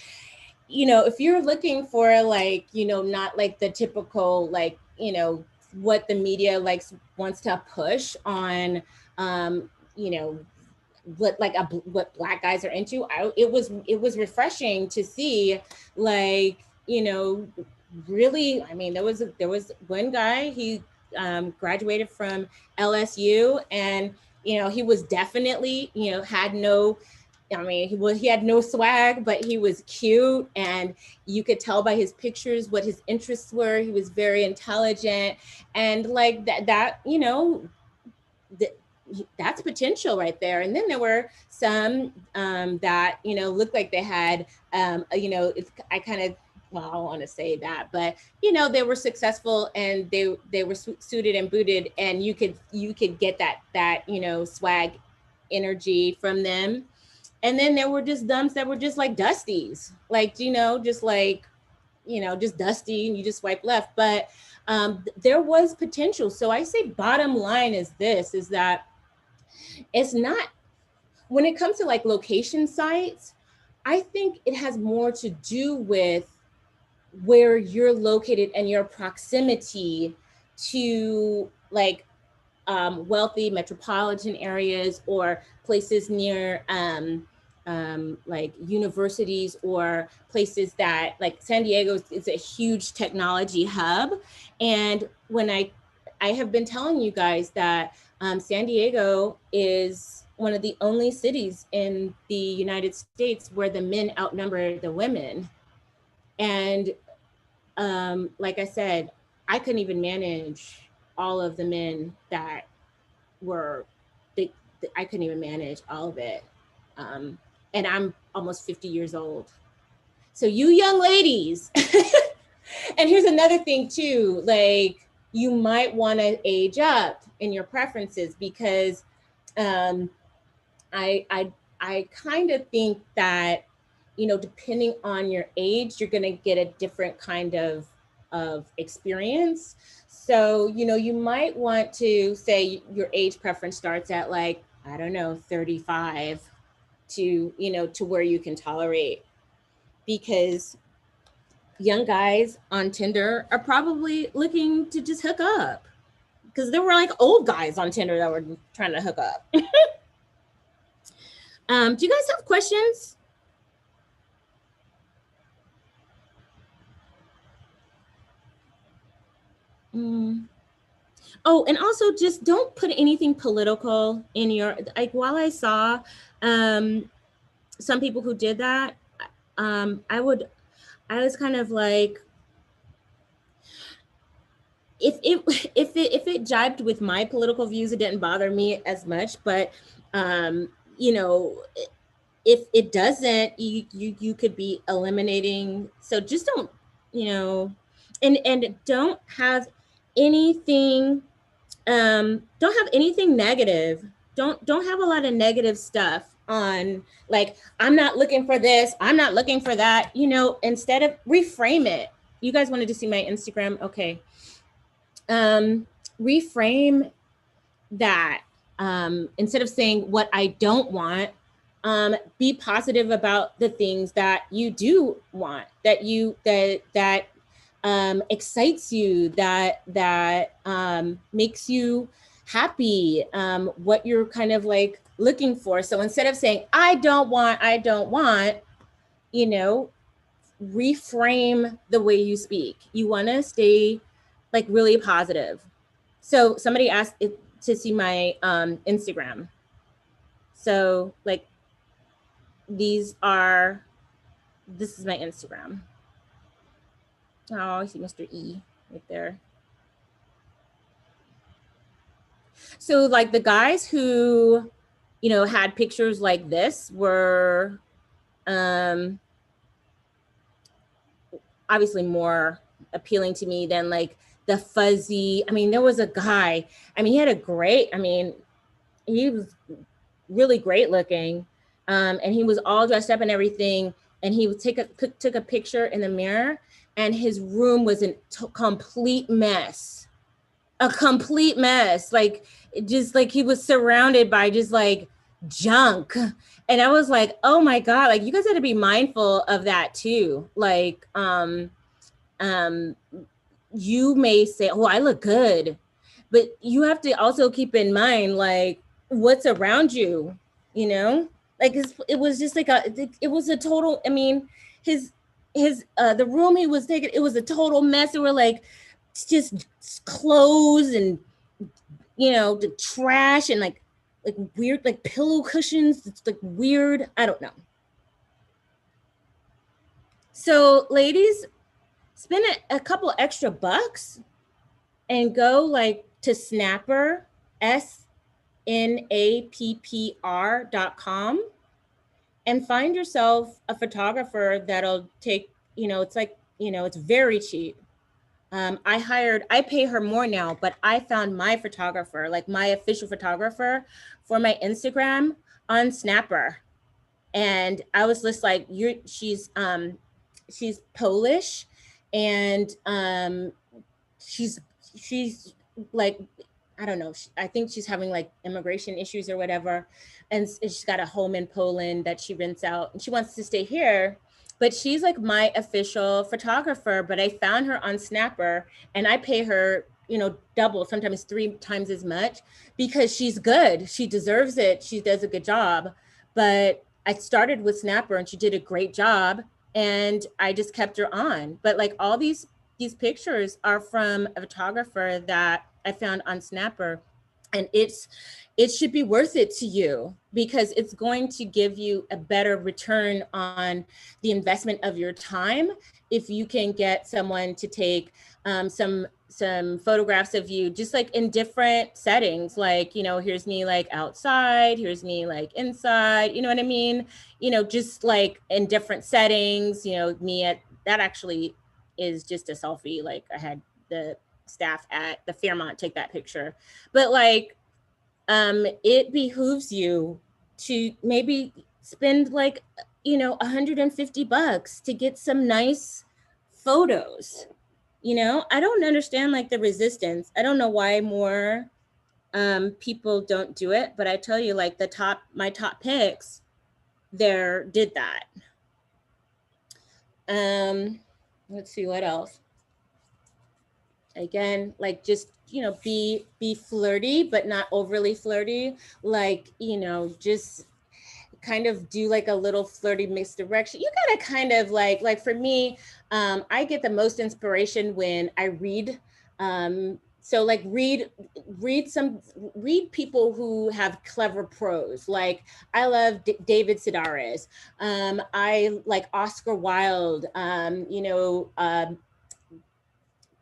you know, if you're looking for like, you know, not like the typical, like, you know, what the media wants to push on, you know, what Black guys are into, it was refreshing to see, like, you know, really. I mean, there was one guy, he graduated from LSU, and you know, he was definitely, you know, had no, I mean, he had no swag, but he was cute, and you could tell by his pictures what his interests were. He was very intelligent, and like that, you know, that's potential right there. And then there were some that, you know, looked like they had, you know, I kind of, well, I don't want to say that, but you know, they were successful and they were suited and booted, and you could get that you know, swag energy from them. And then there were just dumps that were just like dusties, like, you know, just like, you know, just dusty, and you just swipe left. But there was potential. So I say bottom line is that it's not, when it comes to like location sites, I think it has more to do with where you're located and your proximity to like wealthy metropolitan areas, or places near like universities, or places that, like San Diego is a huge technology hub. And when I have been telling you guys that San Diego is one of the only cities in the United States where the men outnumber the women. And like I said, I couldn't even manage all of the men that were, I couldn't even manage all of it. And I'm almost 50 years old. So you young ladies, and here's another thing too, like, you might want to age up in your preferences, because I kind of think that, you know, depending on your age, you're going to get a different kind of experience. So, you know, you might want to say your age preference starts at like, I don't know, 35 to, you know, to where you can tolerate, because young guys on Tinder are probably looking to just hook up, because there were like old guys on Tinder that were trying to hook up. Do you guys have questions? Oh, and also just don't put anything political in your, like, while I saw some people who did that, I was kind of like, if it jibed with my political views, it didn't bother me as much. But you know, if it doesn't, you could be eliminating. So just don't, and don't have anything, don't have anything negative. Don't have a lot of negative stuff on, like, I'm not looking for this, I'm not looking for that. Instead of, reframe it. You guys wanted to see my Instagram? Okay. Reframe that. Instead of saying what I don't want, be positive about the things that you do want, that excites you, that makes you happy, what you're kind of like looking for. So instead of saying I don't want, reframe the way you speak. You want to stay like really positive. So somebody asked to see my Instagram. So like, this is my Instagram. Oh, I see Mr. E right there. So like the guys who, had pictures like this were obviously more appealing to me than like the fuzzy. I mean, there was a guy, he had he was really great looking. And he was all dressed up and everything. And he would took a picture in the mirror, and his room was a complete mess. A complete mess. Like, just like he was surrounded by just like junk. And I was like, oh my God, like, you guys had to be mindful of that too. Like, you may say, oh, I look good, but you have to also keep in mind, like, what's around you, like, it was just like it was a total, his the room he was taking, it was a total mess. There were like just clothes and, the trash and like weird, like pillow cushions. It's like weird. I don't know. So ladies, spend a couple extra bucks and go like to Snapper, SNAPPR.com, and find yourself a photographer that'll take, it's like, it's very cheap. I pay her more now, but I found my photographer, like my official photographer for my Instagram, on Snapper. And I was just like, she's Polish, and she's like, I don't know, I think she's having like immigration issues or whatever, and she's got a home in Poland that she rents out, and she wants to stay here, but she's like my official photographer. But I found her on Snapper, and I pay her, double, sometimes 3 times as much, because she's good. She deserves it. She does a good job. But I started with Snapper, and she did a great job, and I just kept her on. But like, all these pictures are from a photographer that I found on Snapper, and it should be worth it to you, because it's going to give you a better return on the investment of your time if you can get someone to take some photographs of you, just like in different settings. Like, here's me like outside, here's me like inside, you know what I mean? Just like in different settings, me at, that actually is just a selfie. Like, I had the staff at the Fairmont take that picture. But like, it behooves you to maybe spend like, $150 to get some nice photos. I don't understand like the resistance. I don't know why more people don't do it, but I tell you, like, my top picks there did that. Let's see what else. Again, like, just, be flirty, but not overly flirty. Like, just kind of do like a little flirty misdirection. You gotta kind of like for me, I get the most inspiration when I read So like read people who have clever prose. Like I love David Sedaris. I like Oscar Wilde.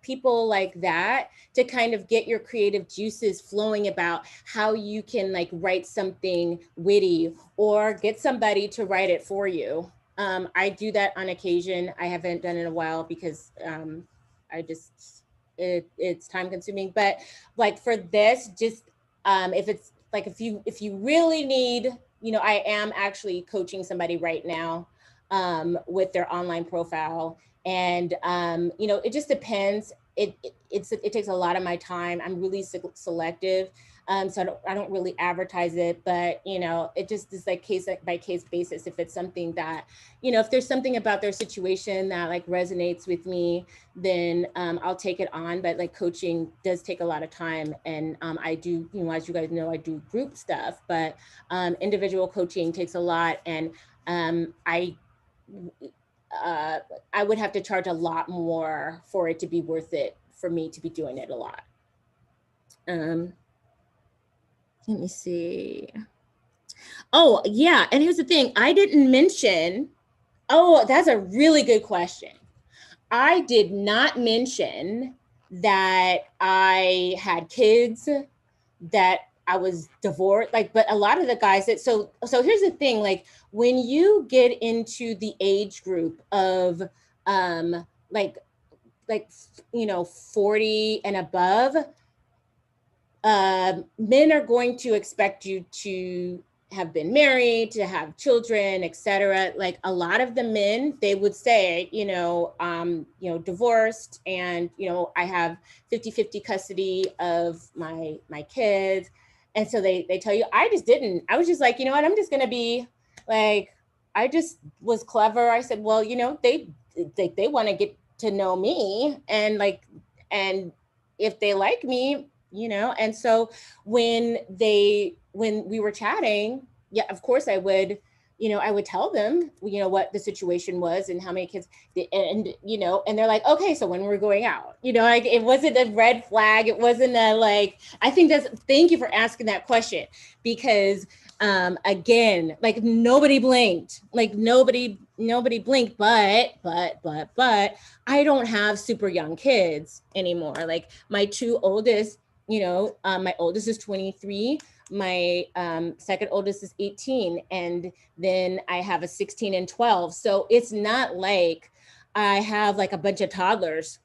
People like that, to kind of get your creative juices flowing about how you can like write something witty, or get somebody to write it for you. I do that on occasion. I haven't done it in a while because I just it's time consuming. But like for this, just if it's like if you really need, I am actually coaching somebody right now with their online profile. And it just depends. It takes a lot of my time. I'm really selective, so I don't really advertise it. But it just is like case by case basis. If it's something that, if there's something about their situation that like resonates with me, then I'll take it on. But like coaching does take a lot of time, and I do, as you guys know, I do group stuff, but individual coaching takes a lot, and I would have to charge a lot more for it to be worth it for me to be doing it a lot. Let me see. Oh, yeah. And here's the thing. I didn't mention, that's a really good question. I did not mention that I had kids, that I was divorced, but a lot of the guys that, so here's the thing, like when you get into the age group of, like 40 and above, men are going to expect you to have been married, to have children, etc. Like a lot of the men, they would say, divorced, and, I have 50-50 custody of my kids. And so they tell you, I just didn't. I was just like, you know what, I'm just going to be like, I just was clever. I said, well, they want to get to know me, and if they like me, and so when we were chatting, yeah, of course I would, I would tell them, what the situation was and how many kids, and they're like, okay, so when we're going out, like it wasn't a red flag. It wasn't a like, I think thank you for asking that question, because again, like nobody blinked, but I don't have super young kids anymore. Like my two oldest, my oldest is 23, my second oldest is 18, and then I have a 16 and 12. So it's not like I have like a bunch of toddlers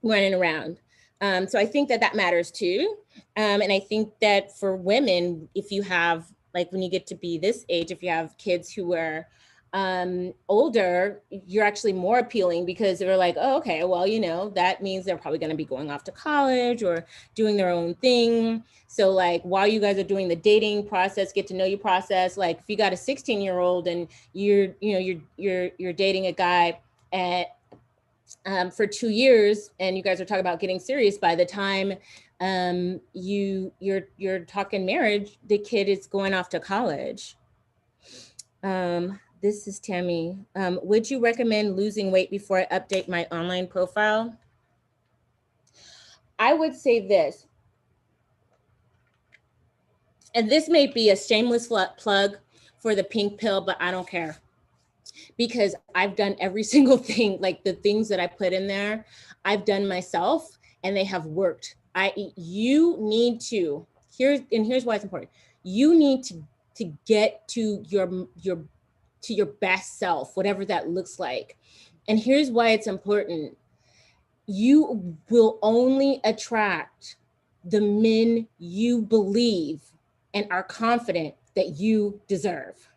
running around. So I think that matters too. And I think that for women, if you have, like when you get to be this age, if you have kids who are older, you're actually more appealing, because they're like, oh, okay, well, that means they're probably going to be going off to college or doing their own thing. So like while you guys are doing the dating process, get to know you process, like if you got a 16-year-old and you're dating a guy for 2 years, and you guys are talking about getting serious, by the time you're talking marriage, the kid is going off to college. This is Tammy. Would you recommend losing weight before I update my online profile? I would say this, and this may be a shameless plug for the pink pill, but I don't care, because I've done every single thing, like the things that I put in there, I've done myself, and they have worked. You need to, here's why it's important. You need to get to your best self, whatever that looks like. And here's why it's important. You will only attract the men you believe and are confident that you deserve.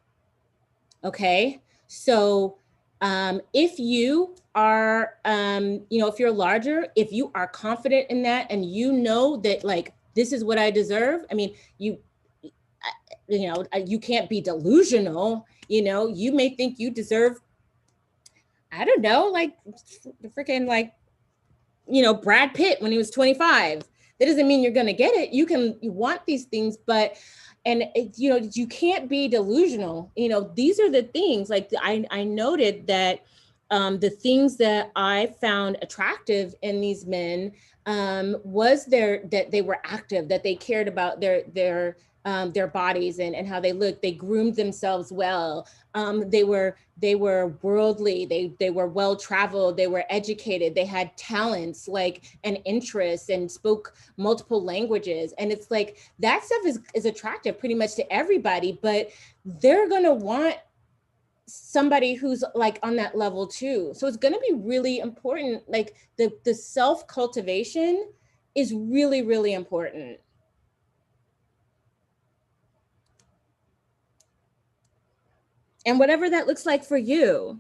Okay? So if you are, if you're larger, if you are confident in that, and that like, this is what I deserve. I mean, you can't be delusional. You may think you deserve, I don't know, like freaking like, Brad Pitt when he was 25. That doesn't mean you're going to get it. You want these things, but, and you can't be delusional. These are the things, like I noted that the things that I found attractive in these men was that they were active, that they cared about their bodies and how they looked. They groomed themselves well. They were worldly. They were well traveled. They were educated. They had talents like and interests and spoke multiple languages. And it's like that stuff is attractive pretty much to everybody, but they're gonna want somebody who's like on that level too. So it's going to be really important. Like the self cultivation is really, really important. And whatever that looks like for you,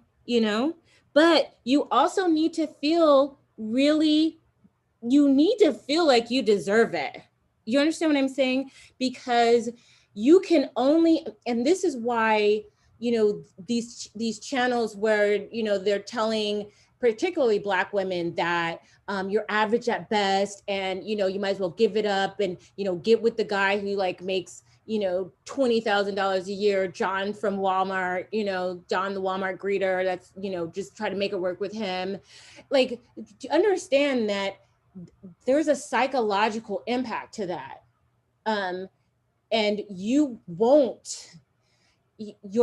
but you also need to feel you need to feel like you deserve it. You understand what I'm saying? Because you can only, and this is why, these channels where, they're telling particularly Black women that you're average at best and, you might as well give it up and, get with the guy who like makes, $20,000 a year, John from Walmart, John the Walmart greeter, that's, just try to make it work with him. Like, to understand that there's a psychological impact to that. And your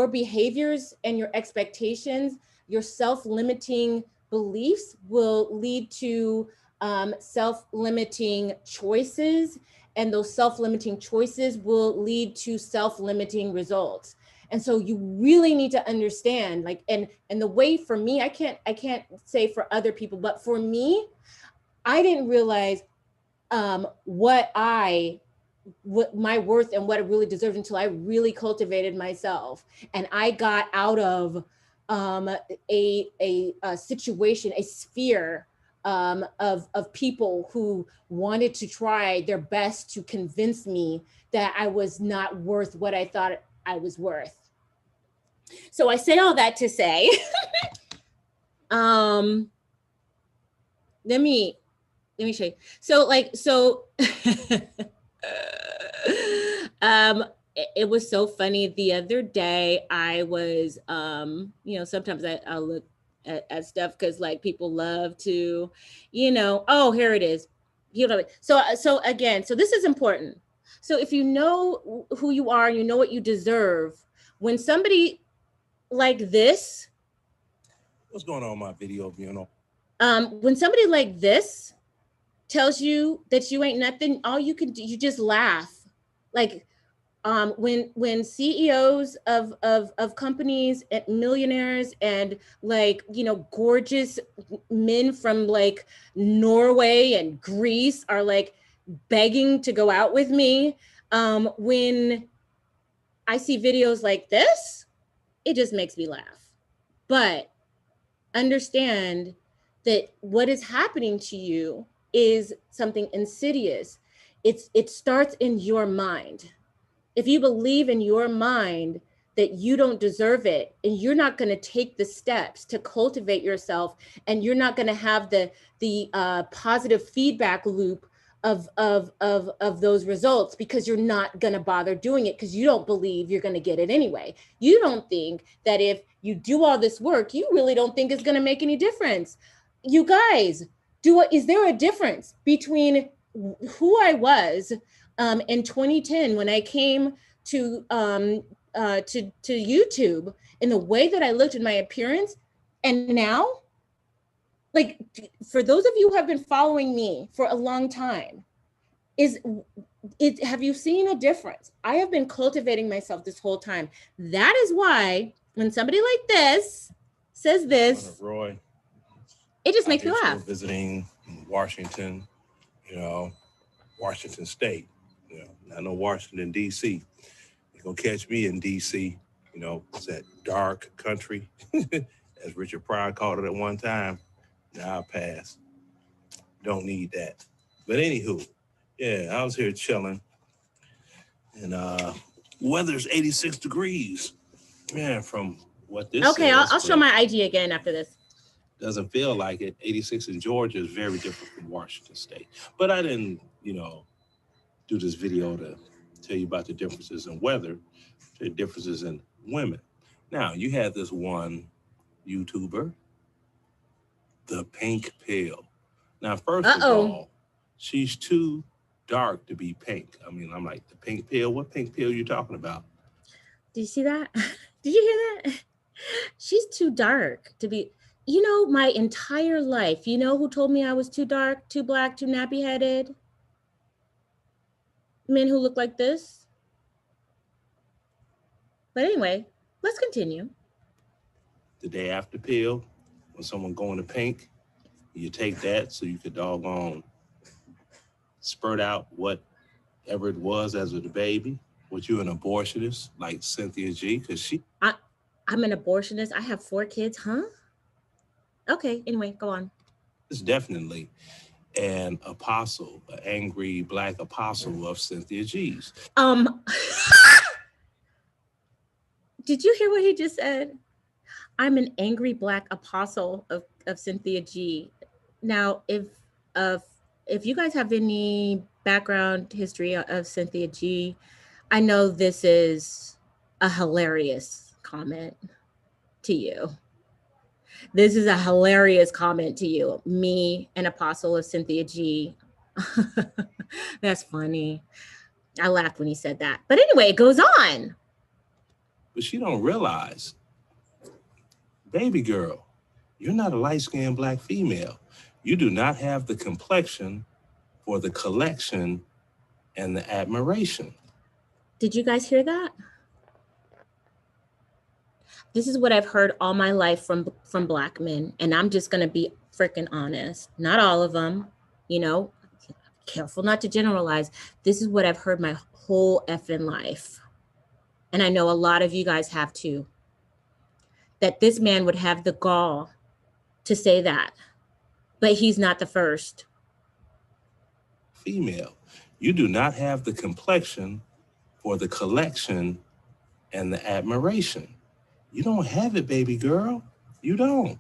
behaviors and your expectations, your self-limiting beliefs will lead to self-limiting choices, and those self-limiting choices will lead to self-limiting results. And so you really need to understand, like, and the way for me, I can't say for other people, but for me, I didn't realize what my worth and what it really deserved until I really cultivated myself. And I got out of a situation, a sphere of people who wanted to try their best to convince me that I was not worth what I thought I was worth. So I say all that to say, let me show you. So it was so funny. The other day I was, sometimes I'll look at stuff because like people love to, oh, here it is. So again, so this is important. So if you know who you are and you know what you deserve, when somebody like this, what's going on in my video, when somebody like this tells you that you ain't nothing, all you can do, you just laugh. Like when CEOs of companies and millionaires and like, gorgeous men from like Norway and Greece are like begging to go out with me, when I see videos like this, it just makes me laugh. But understand that what is happening to you is something insidious. It starts in your mind. If you believe in your mind that you don't deserve it, and you're not going to take the steps to cultivate yourself, and you're not going to have the positive feedback loop of those results, because you're not going to bother doing it because you don't believe you're going to get it anyway. You don't think that if you do all this work, you really don't think it's going to make any difference. You guys, is there a difference between who I was in 2010 when I came to YouTube, in the way that I looked at my appearance, and now? Like, for those of you who have been following me for a long time, have you seen a difference? I have been cultivating myself this whole time. That is why when somebody like this says this, Roy, it just makes me laugh. Visiting Washington, Washington State. I know Washington, D.C. You're going to catch me in D.C. It's that dark country, as Richard Pryor called it at one time. Now I'll pass. Don't need that. But anywho, yeah, I was here chilling. And weather's 86 degrees. Man, from what this Okay, says, I'll show my IG again after this. Doesn't feel like it. 86 in Georgia is very different from Washington State. But I didn't, do this video to tell you about the differences in weather, the differences in women. Now, you had this one YouTuber the pink pill. Now, first of all, she's too dark to be pink. I mean, I'm like, the pink pill? What pink pill you talking about? Did you see that? Did you hear that? She's too dark to be, you know, my entire life, you know who told me I was too dark, too black, too nappy headed? Men who look like this. But anyway, let's continue. The day after pill, when someone going to pink, you take that so you could doggone spurt out whatever it was as a baby. Was you an abortionist like Cynthia G? Because I'm an abortionist. I have 4 kids, huh? Okay, anyway, go on. It's definitely an apostle, an angry black apostle of Cynthia G's. Did you hear what he just said? I'm an angry black apostle of Cynthia G. Now, if you guys have any background history of Cynthia G, I know this is a hilarious comment to you. This is a hilarious comment to you. Me, an apostle of Cynthia G. That's funny. I laughed when he said that. But anyway, it goes on. But she don't realize, baby girl, you're not a light-skinned black female. You do not have the complexion for the collection and the admiration. Did you guys hear that? This is what I've heard all my life from black men. And I'm just going to be freaking honest. Not all of them, you know, careful not to generalize. This is what I've heard my whole effing life. And I know a lot of you guys have too. That this man would have the gall to say that. But he's not the first. Female, you do not have the complexion for the collection and the admiration. You don't have it, baby girl. You don't.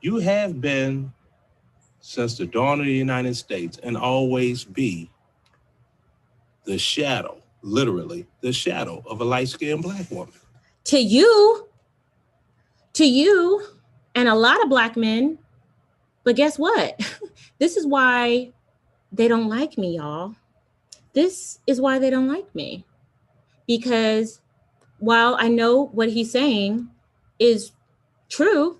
You have been since the dawn of the United States and always be the shadow, literally the shadow of a light-skinned black woman. To you, and a lot of black men. But guess what? This is why they don't like me, y'all. This is why they don't like me. Because while I know what he's saying is true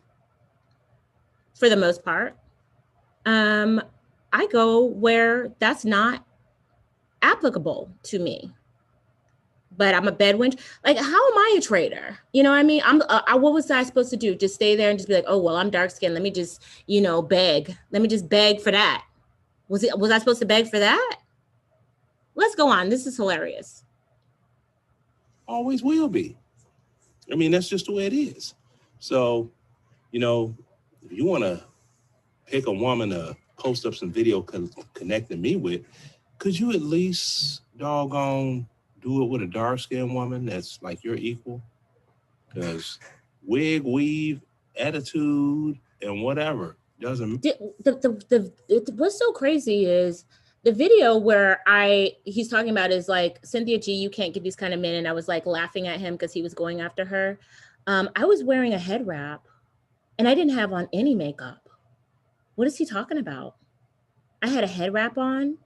for the most part, I go where that's not applicable to me. But I'm a bedwench. Like, how am I a traitor? You know what I mean? What was I supposed to do? Just stay there and just be like, oh, well, I'm dark skinned. Let me just, beg. Let me just beg for that. Was I supposed to beg for that? Let's go on. This is hilarious. Always will be. I mean, that's just the way it is. So, if you want to pick a woman to post up some video connecting me with, could you at least doggone do it with a dark-skinned woman that's like your equal? Because wig, weave, attitude, and whatever doesn't. What's so crazy is the video where he's talking about is like, Cynthia G, you can't get these kind of men. And I was like laughing at him because he was going after her. I was wearing a head wrap and I didn't have on any makeup. What is he talking about? I had a head wrap on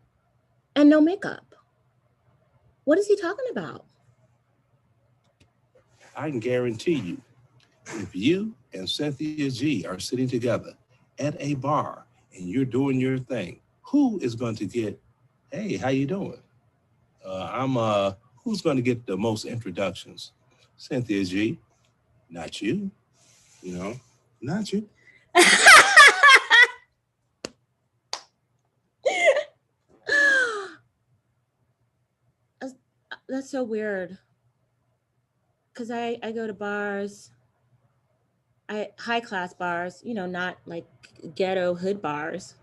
and no makeup. What is he talking about? I can guarantee you, if you and Cynthia G are sitting together at a bar and you're doing your thing, who is going to get, hey, how you doing? Who's going to get the most introductions? Cynthia G, not you, not you. That's so weird. Because I go to bars, high class bars, not like ghetto hood bars.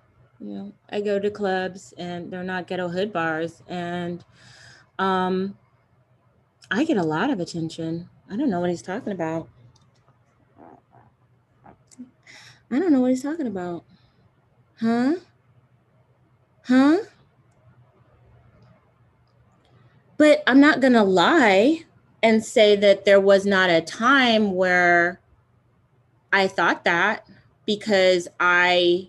I go to clubs and they're not ghetto hood bars. And I get a lot of attention. I don't know what he's talking about. I don't know what he's talking about. Huh? But I'm not going to lie and say that there was not a time where I thought that. because I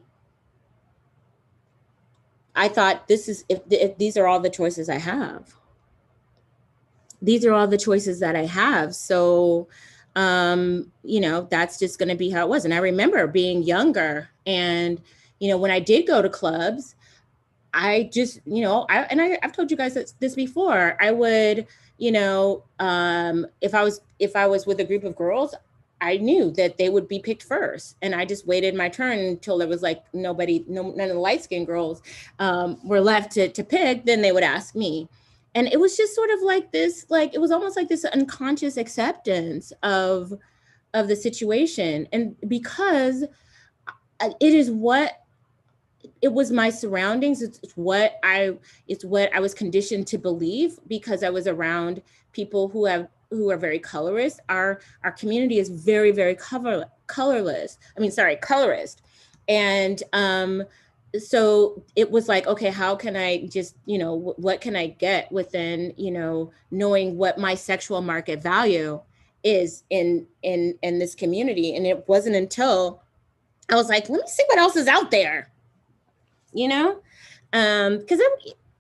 thought, this is, if these are all the choices I have, these are all the choices that I have. So, you know, that's just going to be how it was. And I remember being younger, and, you know, when I did go to clubs, I just, you know, I've told you guys this before. I would, you know, if I was with a group of girls, I knew that they would be picked first, and I just waited my turn until there was like none of the light skinned girls were left to pick. Then they would ask me, and it was just sort of like this, like it was almost like this unconscious acceptance of the situation, and because it is what it was my surroundings, it's what I was conditioned to believe, because I was around people who are very colorist. Our community is very colorless, I mean, sorry, colorist. And so it was like, okay, how can I just, you know, what can I get within, you know, knowing what my sexual market value is in this community. And it wasn't until I was like, let me see what else is out there, you know, because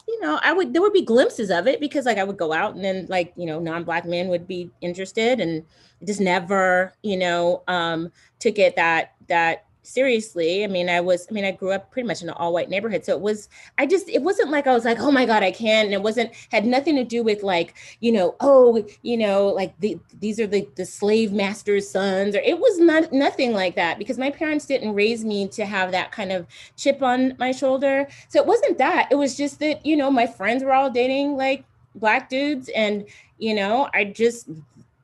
you know, there would be glimpses of it, because like I would go out, and then like, you know, non-black men would be interested, and just never, you know, took it that seriously. I mean, I grew up pretty much in an all white neighborhood, so it wasn't like I was like, oh my god, I can't. And it wasn't, had nothing to do with like, you know, oh, you know, like these are the slave master's sons, or it was nothing like that, because my parents didn't raise me to have that kind of chip on my shoulder. So it wasn't that. It was just that, you know, my friends were all dating like black dudes, and, you know,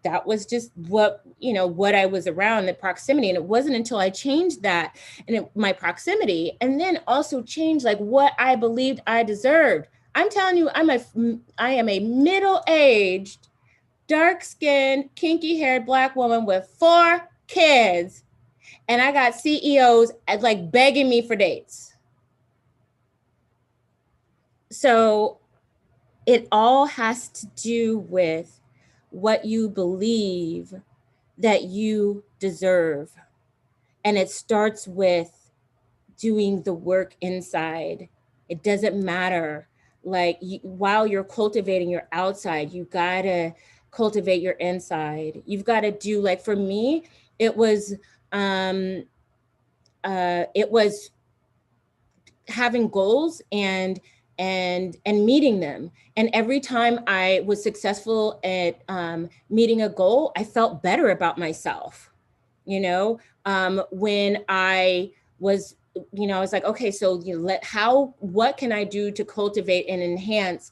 that was just what, you know, what I was around, the proximity. And it wasn't until I changed that, and my proximity, and then also changed like what I believed I deserved. I'm telling you, I am a middle-aged, dark-skinned, kinky-haired black woman with 4 kids, and I got CEOs like begging me for dates. So it all has to do with what you believe that you deserve. And it starts with doing the work inside. It doesn't matter. Like while you're cultivating your outside, you gotta cultivate your inside. You've got to do, like for me, it was it was having goals and meeting them. And every time I was successful at meeting a goal, I felt better about myself. You know, when I was, you know, I was like, okay, so you know, what can I do to cultivate and enhance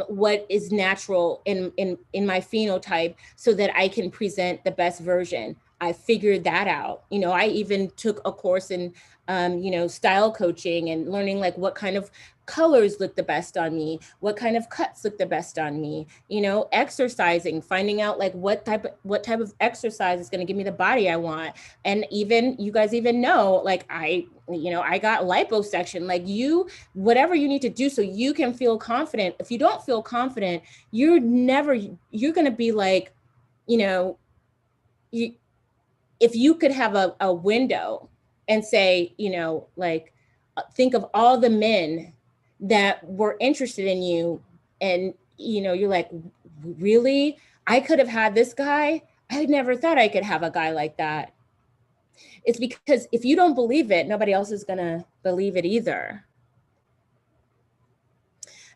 what is natural in my phenotype, so that I can present the best version. I figured that out. You know, I even took a course in, you know, style coaching, and learning like what kind of colors look the best on me, what kind of cuts look the best on me, you know, exercising, finding out like what type of exercise is going to give me the body I want. And even you guys even know, like you know, I got liposuction. Like whatever you need to do so you can feel confident. If you don't feel confident, you're going to be like, you know, if you could have a window and say, you know, like think of all the men that were interested in you, and, you know, you're like, really, I could have had this guy. I never thought I could have a guy like that. It's because if you don't believe it, nobody else is gonna believe it either.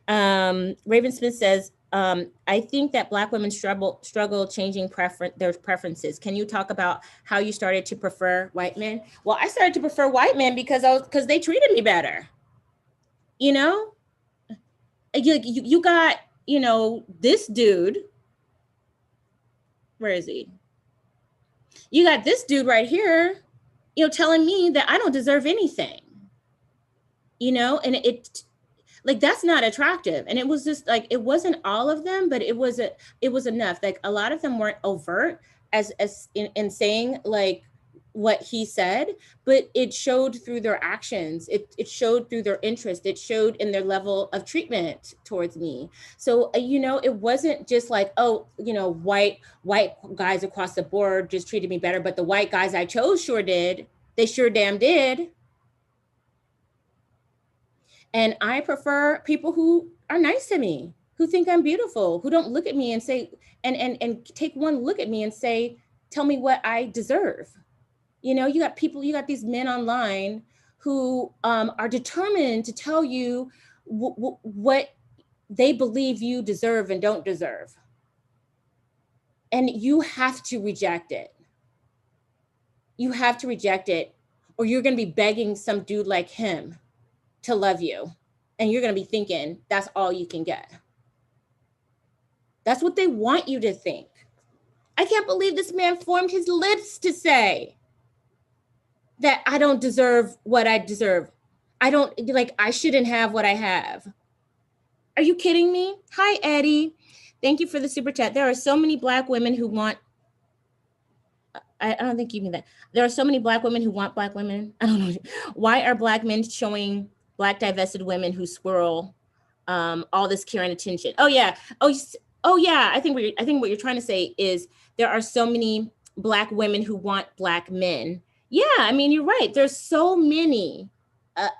Raven Smith says, I think that Black women struggle changing their preferences. Can you talk about how you started to prefer white men? Well, I started to prefer white men because they treated me better. You know, you got, you know, this dude. Where is he? You got this dude right here, you know, telling me that I don't deserve anything. You know, and it like that's not attractive. And it was just like, it wasn't all of them, but it was enough. Like a lot of them weren't overt as in saying like what he said, but it showed through their actions. It showed through their interest. It showed in their level of treatment towards me. So, you know, it wasn't just like, oh, you know, white guys across the board just treated me better, but the white guys I chose sure did. They sure damn did. And I prefer people who are nice to me, who think I'm beautiful, who don't look at me and say, and take one look at me and say, tell me what I deserve. You know, you got these men online who are determined to tell you what they believe you deserve and don't deserve. And you have to reject it. You have to reject it, or you're going to be begging some dude like him to love you. And you're going to be thinking that's all you can get. That's what they want you to think. I can't believe this man formed his lips to say that I don't deserve what I deserve. I shouldn't have what I have. Are you kidding me? Hi, Eddie. Thank you for the super chat. There are so many Black women who want, I don't think you mean that. There are so many Black women who want Black women. I don't know. Why are Black men showing Black divested women who swirl all this care and attention? Oh yeah. Oh yeah. I think what you're trying to say is there are so many Black women who want Black men. Yeah, I mean, you're right. There's so many. I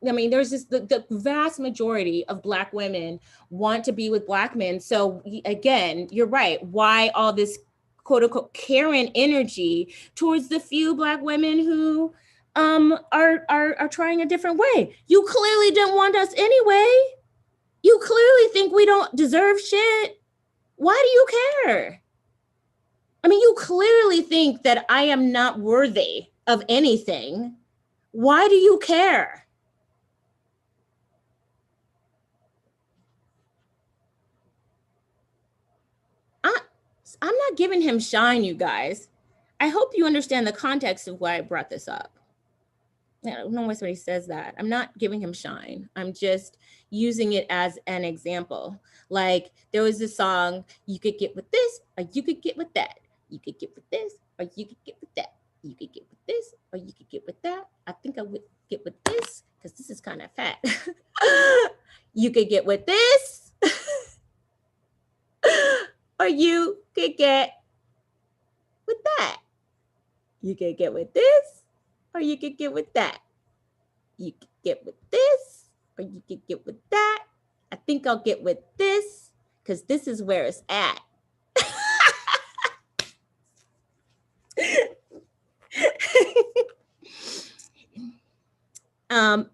mean, there's just the vast majority of Black women want to be with Black men. So again, you're right. Why all this quote unquote Karen energy towards the few Black women who are trying a different way? You clearly didn't want us anyway. You clearly think we don't deserve shit. Why do you care? I mean, you clearly think that I am not worthy of anything. Why do you care? I'm not giving him shine, you guys. I hope you understand the context of why I brought this up. I don't know why somebody says that. I'm not giving him shine. I'm just using it as an example. Like there was this song, you could get with this or you could get with that. You could get with this or you could get with that. You could get with this or you could get with that. I think I would get with this because this is kind of fat. You could get with this or you could get with that. You could get with this or you could get with that. You could get with this or you could get with that. I think I'll get with this because this is where it's at.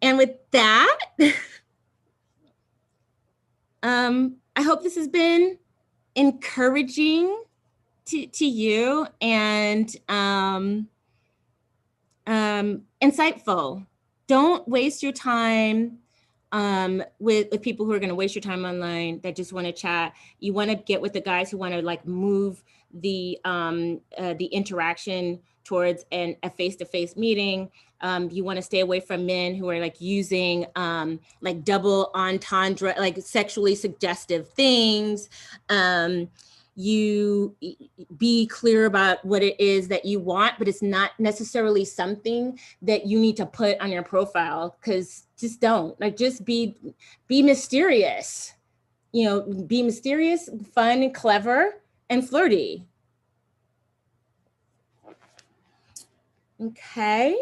And with that, I hope this has been encouraging to you and insightful. Don't waste your time with people who are going to waste your time online that just want to chat. You want to get with the guys who want to like move the interaction towards a face-to-face meeting. You want to stay away from men who are like using like double entendre, like sexually suggestive things. You be clear about what it is that you want, but it's not necessarily something that you need to put on your profile, because just don't. Like, just be mysterious. You know, be mysterious, fun, clever, and flirty. Okay.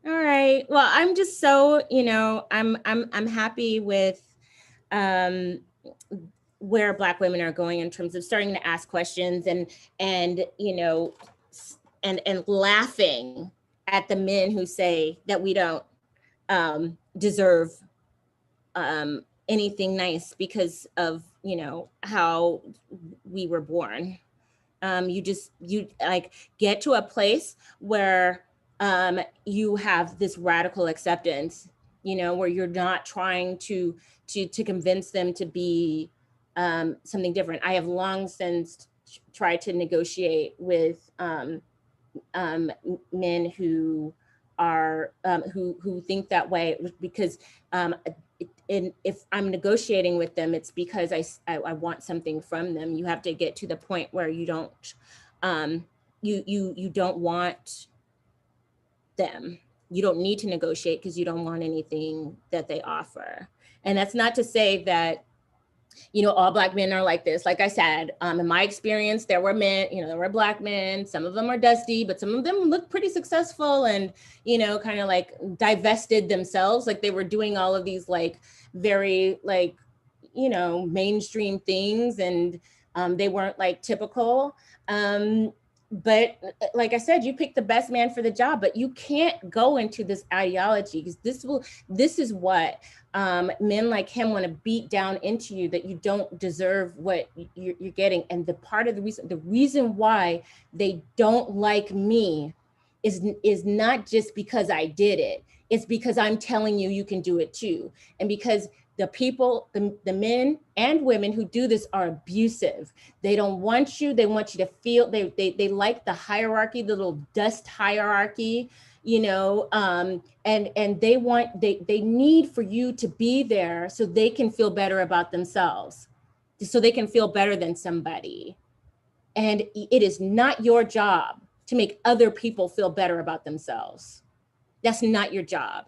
All right. Well, I'm just so, you know, I'm happy with where Black women are going in terms of starting to ask questions and you know, and laughing at the men who say that we don't deserve anything nice because of, you know, how we were born. You like get to a place where you have this radical acceptance, you know, where you're not trying to convince them to be something different. I have long since tried to negotiate with men who are who think that way, because and if I'm negotiating with them, it's because I want something from them. You have to get to the point where you don't you don't want them. You don't need to negotiate because you don't want anything that they offer. And that's not to say that All Black men are like this. Like I said, in my experience, there were men, there were Black men. Some of them are dusty, but some of them look pretty successful and, kind of like divested themselves. Like they were doing all of these like very like, mainstream things, and they weren't like typical. But like I said, you pick the best man for the job, but you can't go into this ideology because this is what men like him want to beat down into you, that you don't deserve what you're getting. And the reason why they don't like me is not just because I did it. It's because I'm telling you, you can do it too. And because the people, the men and women who do this are abusive. They don't want you. They want you to feel, they like the hierarchy, the little dust hierarchy, and they need for you to be there so they can feel better about themselves, so they can feel better than somebody. And it is not your job to make other people feel better about themselves. That's not your job.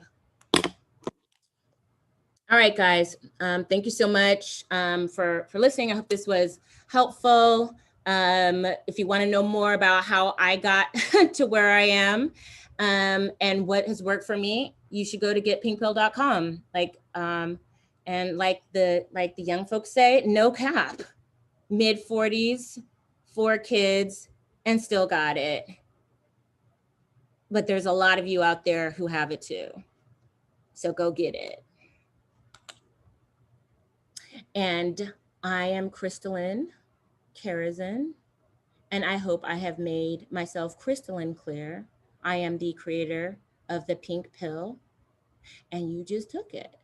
All right, guys. Thank you so much for listening. I hope this was helpful. If you want to know more about how I got to where I am and what has worked for me, you should go to getpinkpill.com. And like the young folks say, no cap. Mid-40s, 4 kids, and still got it. But there's a lot of you out there who have it too. So go get it. And I am Crystalline Karazin, and I hope I have made myself crystalline clear. I am the creator of the pink pill, and you just took it.